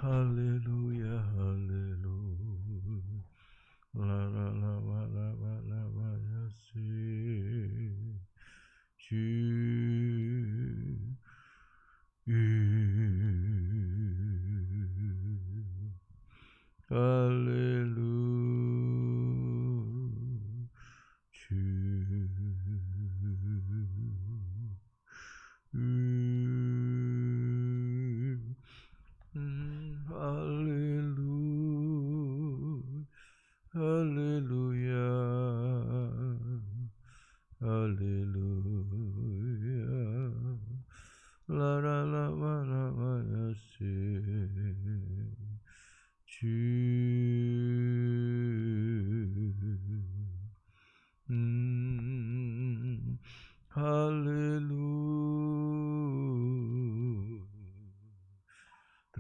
Haleluya. Haleluya. La la la la la la la la.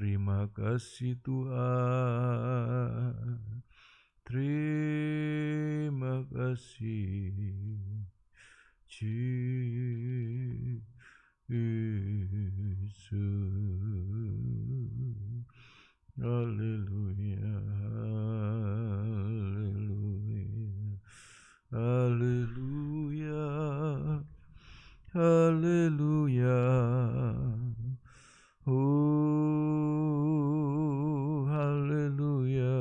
Terima kasih Tuhan, terima kasih Yesus. Haleluya, haleluya, haleluya, haleluya. Oh, haleluya.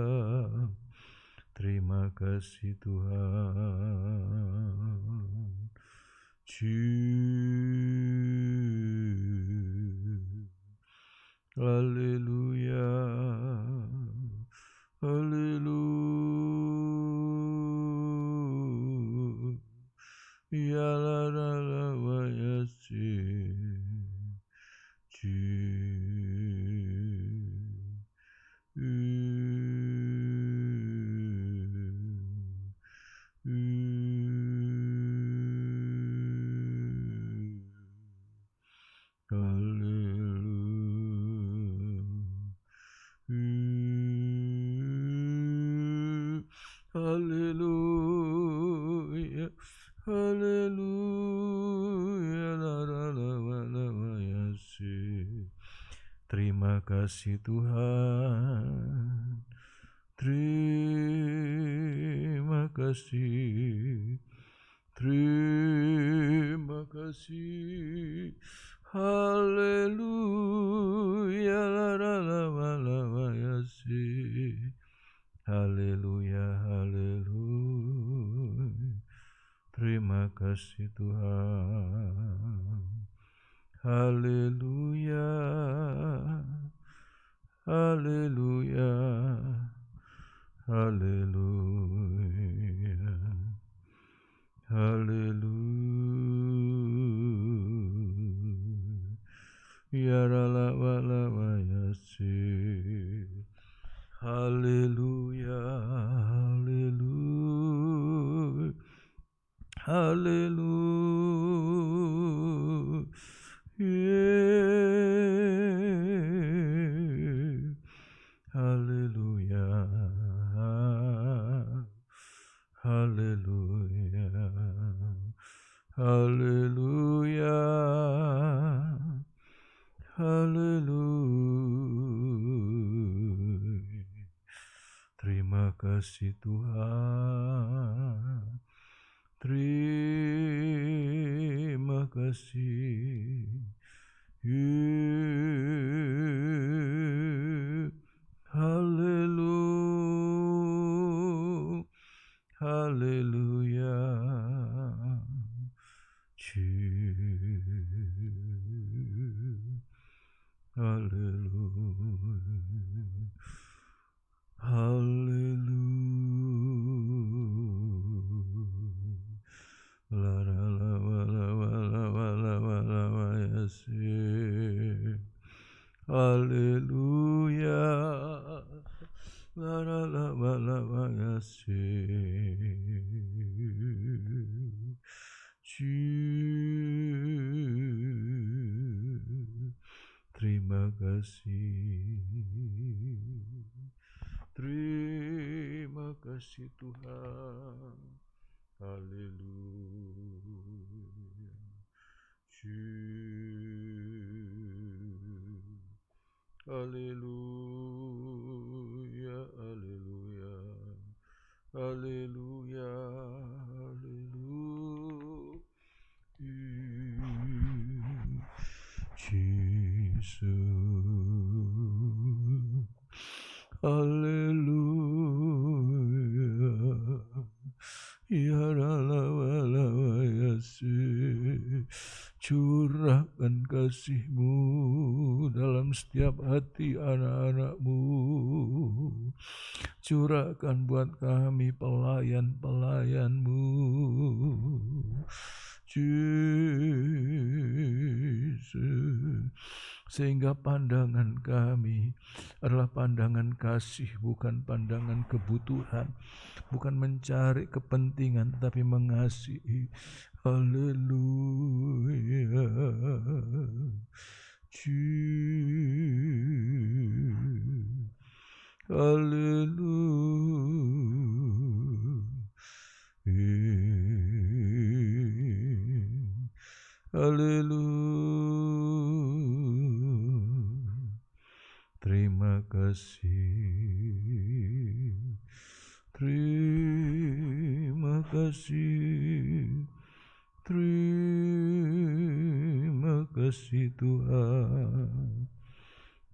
Terima kasih Tuhan. Haleluya. Haleluya. Ya la la la wa ya si. Haleluya, haleluya, la la la la la ya si. Terima kasih Tuhan, terima kasih, terima kasih. Haleluya, la la la la la ya si. Haleluya, haleluya. Terima kasih Tuhan. Haleluya, haleluya, haleluya, haleluya. Ya la la la ya si. Haleluya, haleluya, haleluya. Haleluya, haleluya, haleluya, haleluya. Terima kasih Tuhan, terima kasih haleluya, haleluya, haleluya, haleluya. La la la la la la la la la ya si. Haleluya. La la la la la ya si. Terima kasih. Terima kasih Tuhan. Haleluya. Haleluya, haleluya, haleluya, haleluya. Haleluya. Ya Allah, curahkan kasih-Mu dalam setiap hati anak-anak-Mu. Curahkan buat kami pelayan-pelayan-Mu. Jesus, sehingga pandangan kami adalah pandangan kasih, bukan pandangan kebutuhan, bukan mencari kepentingan, tetapi mengasihi. Haleluya. Haleluya. Terima kasih. Terima kasih. Terima kasih Tuhan.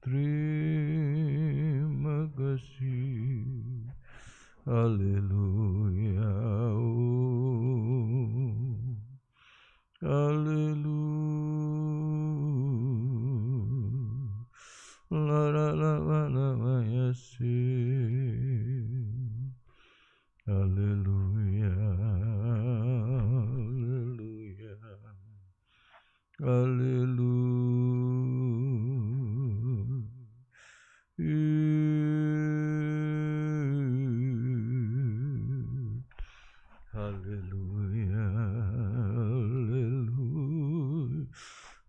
Terima kasih. Haleluya. Haleluya. La la la la la la yasin. Haleluya. Haleluya. Haleluya. Haleluya. Haleluya.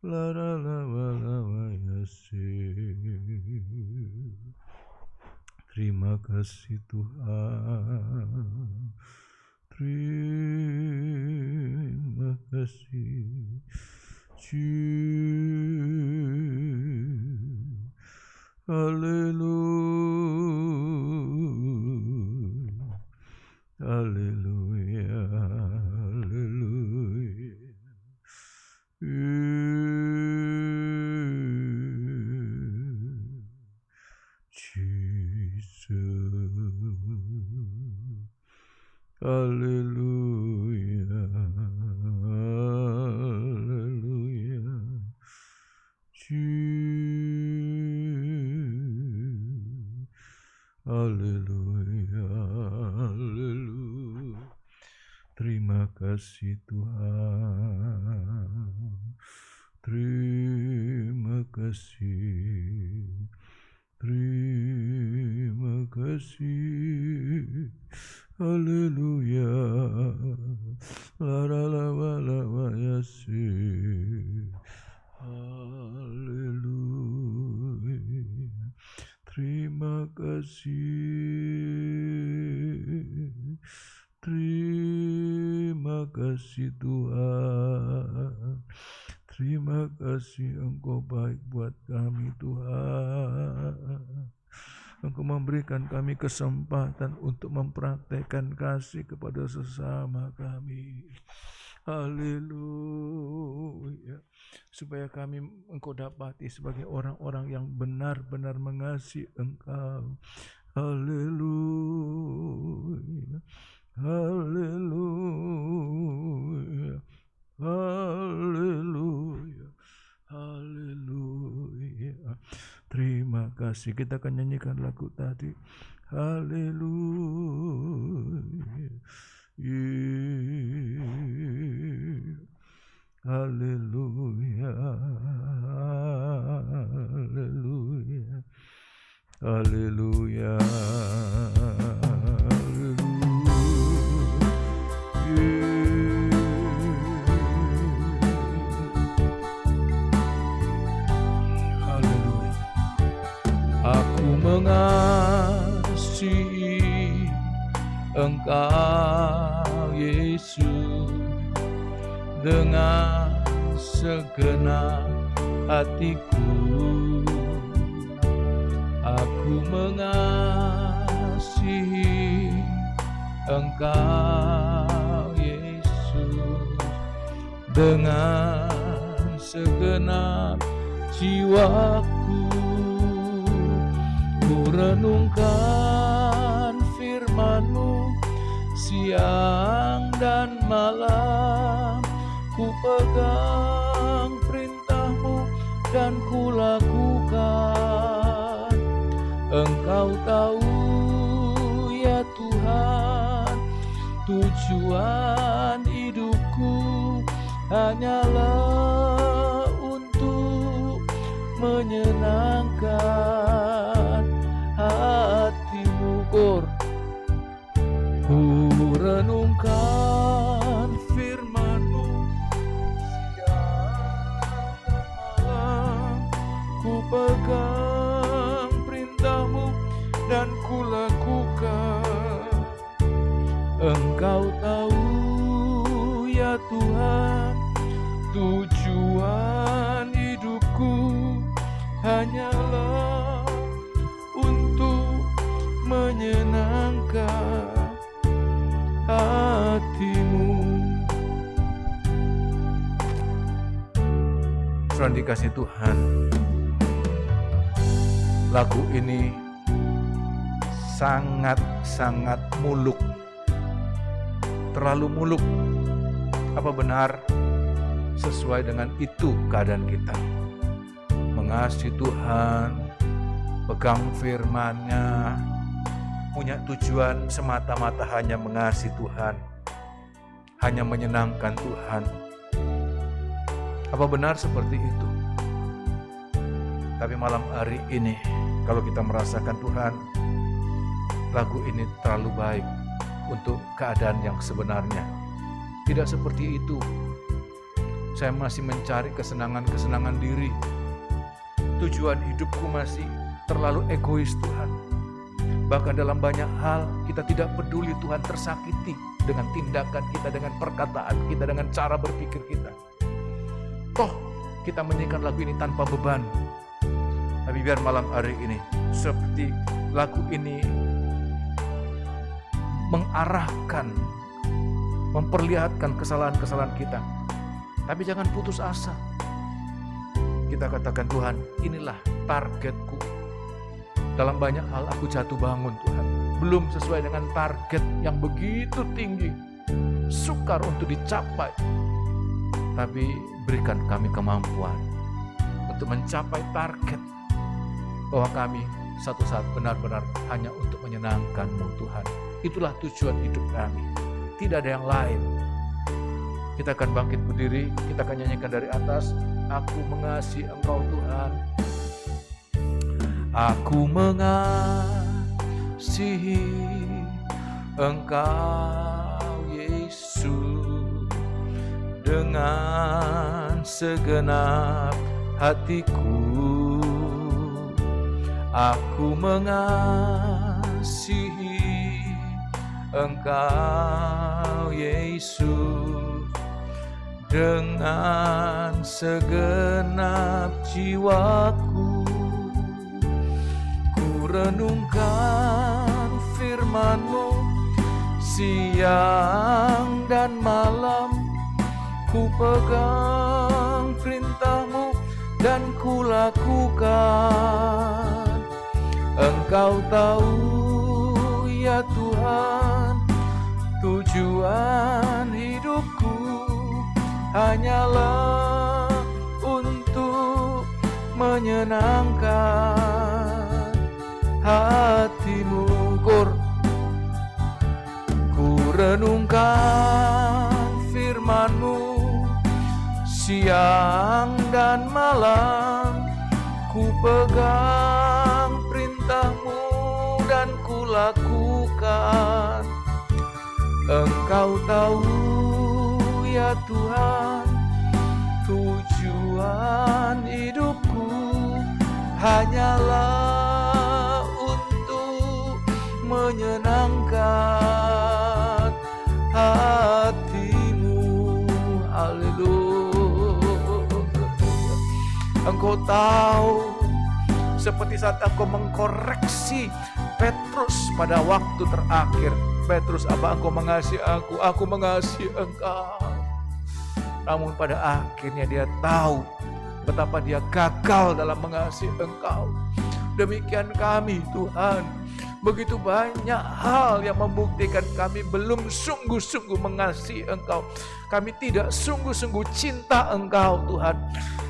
La la la la la yasin. Terima kasih Tuhan. Terima kasih. Haleluya. Haleluya. Haleluya. Jesus. Haleluya. Haleluya. Jesus. Haleluya. Haleluya. Terima kasih Tuhan. Terima kasih. Terima kasih. Haleluya. La la la la la yasi. Haleluya. Terima kasih. Terima kasih Tuhan. Terima kasih Engkau baik buat kami Tuhan. Engkau memberikan kami kesempatan untuk mempraktekkan kasih kepada sesama kami. Haleluya. Supaya kami Engkau dapati sebagai orang-orang yang benar-benar mengasihi Engkau. Haleluya. Haleluya. Haleluya. Haleluya. Terima kasih. Kita akan nyanyikan lagu tadi. Haleluya. Haleluya. Haleluya. Haleluya. Aku mengasihi Engkau Yesus dengan segenap hatiku. Aku mengasihi Engkau Yesus dengan segenap jiwaku. Ku renungkan firman-Mu siang dan malam, ku pegang perintah-Mu dan ku lakukan. Engkau tahu ya Tuhan, tujuan hidupku hanyalah untuk menyenangkan hati-Mu. Ku renungkan firman-Mu siang dan malam, ku pegang perintah-Mu dan ku lakukan. Engkau tahu ya Tuhan, tujuan hidupku hanyalah untuk menyenangkan hati-Mu. Saudara dikasih Tuhan, lagu ini sangat-sangat muluk, terlalu muluk. Apa benar sesuai dengan itu keadaan kita? Mengasihi Tuhan, pegang firman-Nya, punya tujuan semata-mata hanya mengasihi Tuhan, hanya menyenangkan Tuhan. Apa benar seperti itu? Tapi malam hari ini, kalau kita merasakan Tuhan, lagu ini terlalu baik untuk keadaan yang sebenarnya. Tidak seperti itu. Saya masih mencari kesenangan-kesenangan diri. Tujuan hidupku masih terlalu egois Tuhan. Bahkan dalam banyak hal kita tidak peduli Tuhan tersakiti dengan tindakan kita, dengan perkataan kita, dengan cara berpikir kita. Toh kita menyanyikan lagu ini tanpa beban. Tapi biar malam hari ini seperti lagu ini mengarahkan, memperlihatkan kesalahan-kesalahan kita. Tapi jangan putus asa. Kita katakan, Tuhan, inilah targetku. Dalam banyak hal aku jatuh bangun Tuhan. Belum sesuai dengan target yang begitu tinggi. Sukar untuk dicapai. Tapi berikan kami kemampuan untuk mencapai target. Bahwa kami satu saat benar-benar hanya untuk menyenangkan-Mu Tuhan. Itulah tujuan hidup kami. Tidak ada yang lain. Kita akan bangkit berdiri, kita akan nyanyikan dari atas. Aku mengasihi Engkau Tuhan. Aku mengasihi Engkau Yesus dengan segenap hatiku. Aku mengasihi Engkau Yesus dengan segenap jiwaku. Ku renungkan firman-Mu siang dan malam, ku pegang perintah-Mu dan ku lakukan. Engkau tahu ya Tuhan, tujuan hidupku hanyalah untuk menyenangkan hati-Mu. Ku renungkan firman-Mu siang dan malam, ku pegang perintah-Mu dan ku lakukan. Engkau tahu ya Tuhan, tujuan hidupku hanyalah untuk menyenangkan hati-Mu. Haleluya. Engkau tahu, seperti saat Engkau mengkoreksi Petrus pada waktu terakhir. Petrus, apa Engkau mengasihi aku? Aku mengasihi Engkau. Namun pada akhirnya dia tahu betapa dia gagal dalam mengasihi Engkau. Demikian kami Tuhan. Begitu banyak hal yang membuktikan kami belum sungguh-sungguh mengasihi Engkau. Kami tidak sungguh-sungguh cinta Engkau Tuhan.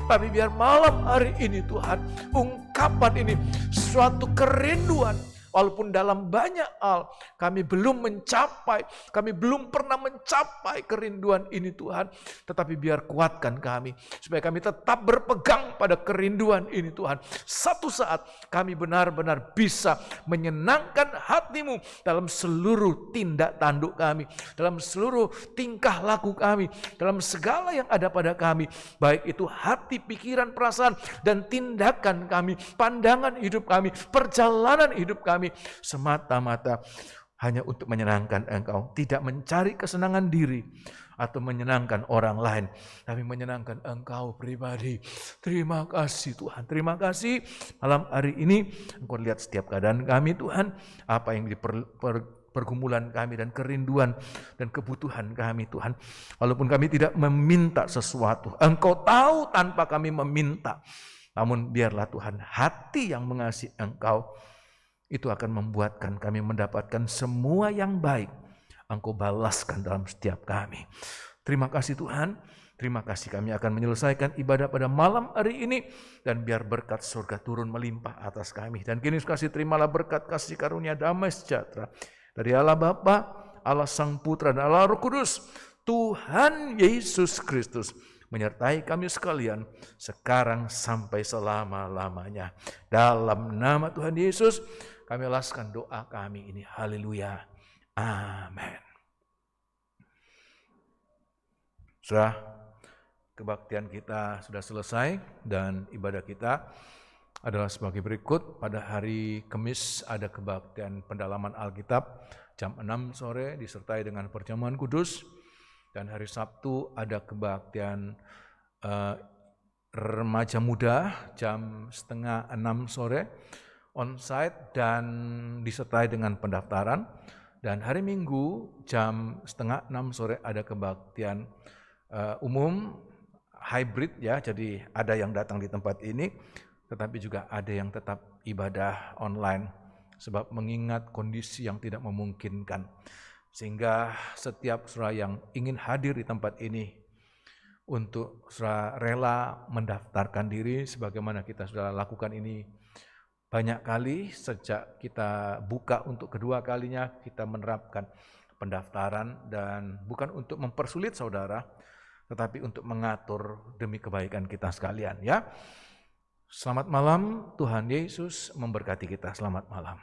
Tapi biar malam hari ini Tuhan, ungkapan ini suatu kerinduan. Walaupun dalam banyak hal kami belum mencapai, kami belum pernah mencapai kerinduan ini Tuhan. Tetapi biar kuatkan kami, supaya kami tetap berpegang pada kerinduan ini Tuhan. Satu saat kami benar-benar bisa menyenangkan hati-Mu dalam seluruh tindak tanduk kami, dalam seluruh tingkah laku kami, dalam segala yang ada pada kami. Baik itu hati, pikiran, perasaan, dan tindakan kami, pandangan hidup kami, perjalanan hidup kami, semata-mata hanya untuk menyenangkan Engkau, tidak mencari kesenangan diri atau menyenangkan orang lain, tapi menyenangkan Engkau pribadi. Terima kasih Tuhan, terima kasih malam hari ini Engkau lihat setiap keadaan kami Tuhan, apa yang pergumulan kami dan kerinduan dan kebutuhan kami Tuhan. Walaupun kami tidak meminta sesuatu, Engkau tahu tanpa kami meminta. Namun biarlah Tuhan, hati yang mengasihi Engkau itu akan membuatkan kami mendapatkan semua yang baik. Engkau balaskan dalam setiap kami. Terima kasih Tuhan. Terima kasih, kami akan menyelesaikan ibadah pada malam hari ini. Dan biar berkat surga turun melimpah atas kami. Dan kini kasih terimalah berkat kasih karunia damai sejahtera dari Allah Bapa, Allah Sang Putra, dan Allah Roh Kudus. Tuhan Yesus Kristus menyertai kami sekalian sekarang sampai selama-lamanya. Dalam nama Tuhan Yesus kami alaskan doa kami ini. Haleluya. Amin. Saudara, kebaktian kita sudah selesai dan ibadah kita adalah sebagai berikut. Pada hari Kamis ada kebaktian pendalaman Alkitab jam 6 sore disertai dengan perjamuan kudus. Dan hari Sabtu ada kebaktian remaja muda jam 5:30 sore onsite dan disertai dengan pendaftaran. Dan hari Minggu jam 5:30 sore ada kebaktian umum hybrid ya, jadi ada yang datang di tempat ini, tetapi juga ada yang tetap ibadah online sebab mengingat kondisi yang tidak memungkinkan. Sehingga setiap saudara yang ingin hadir di tempat ini untuk saudara rela mendaftarkan diri sebagaimana kita sudah lakukan ini banyak kali sejak kita buka untuk kedua kalinya. Kita menerapkan pendaftaran dan bukan untuk mempersulit saudara, tetapi untuk mengatur demi kebaikan kita sekalian ya. Selamat malam, Tuhan Yesus memberkati kita. Selamat malam.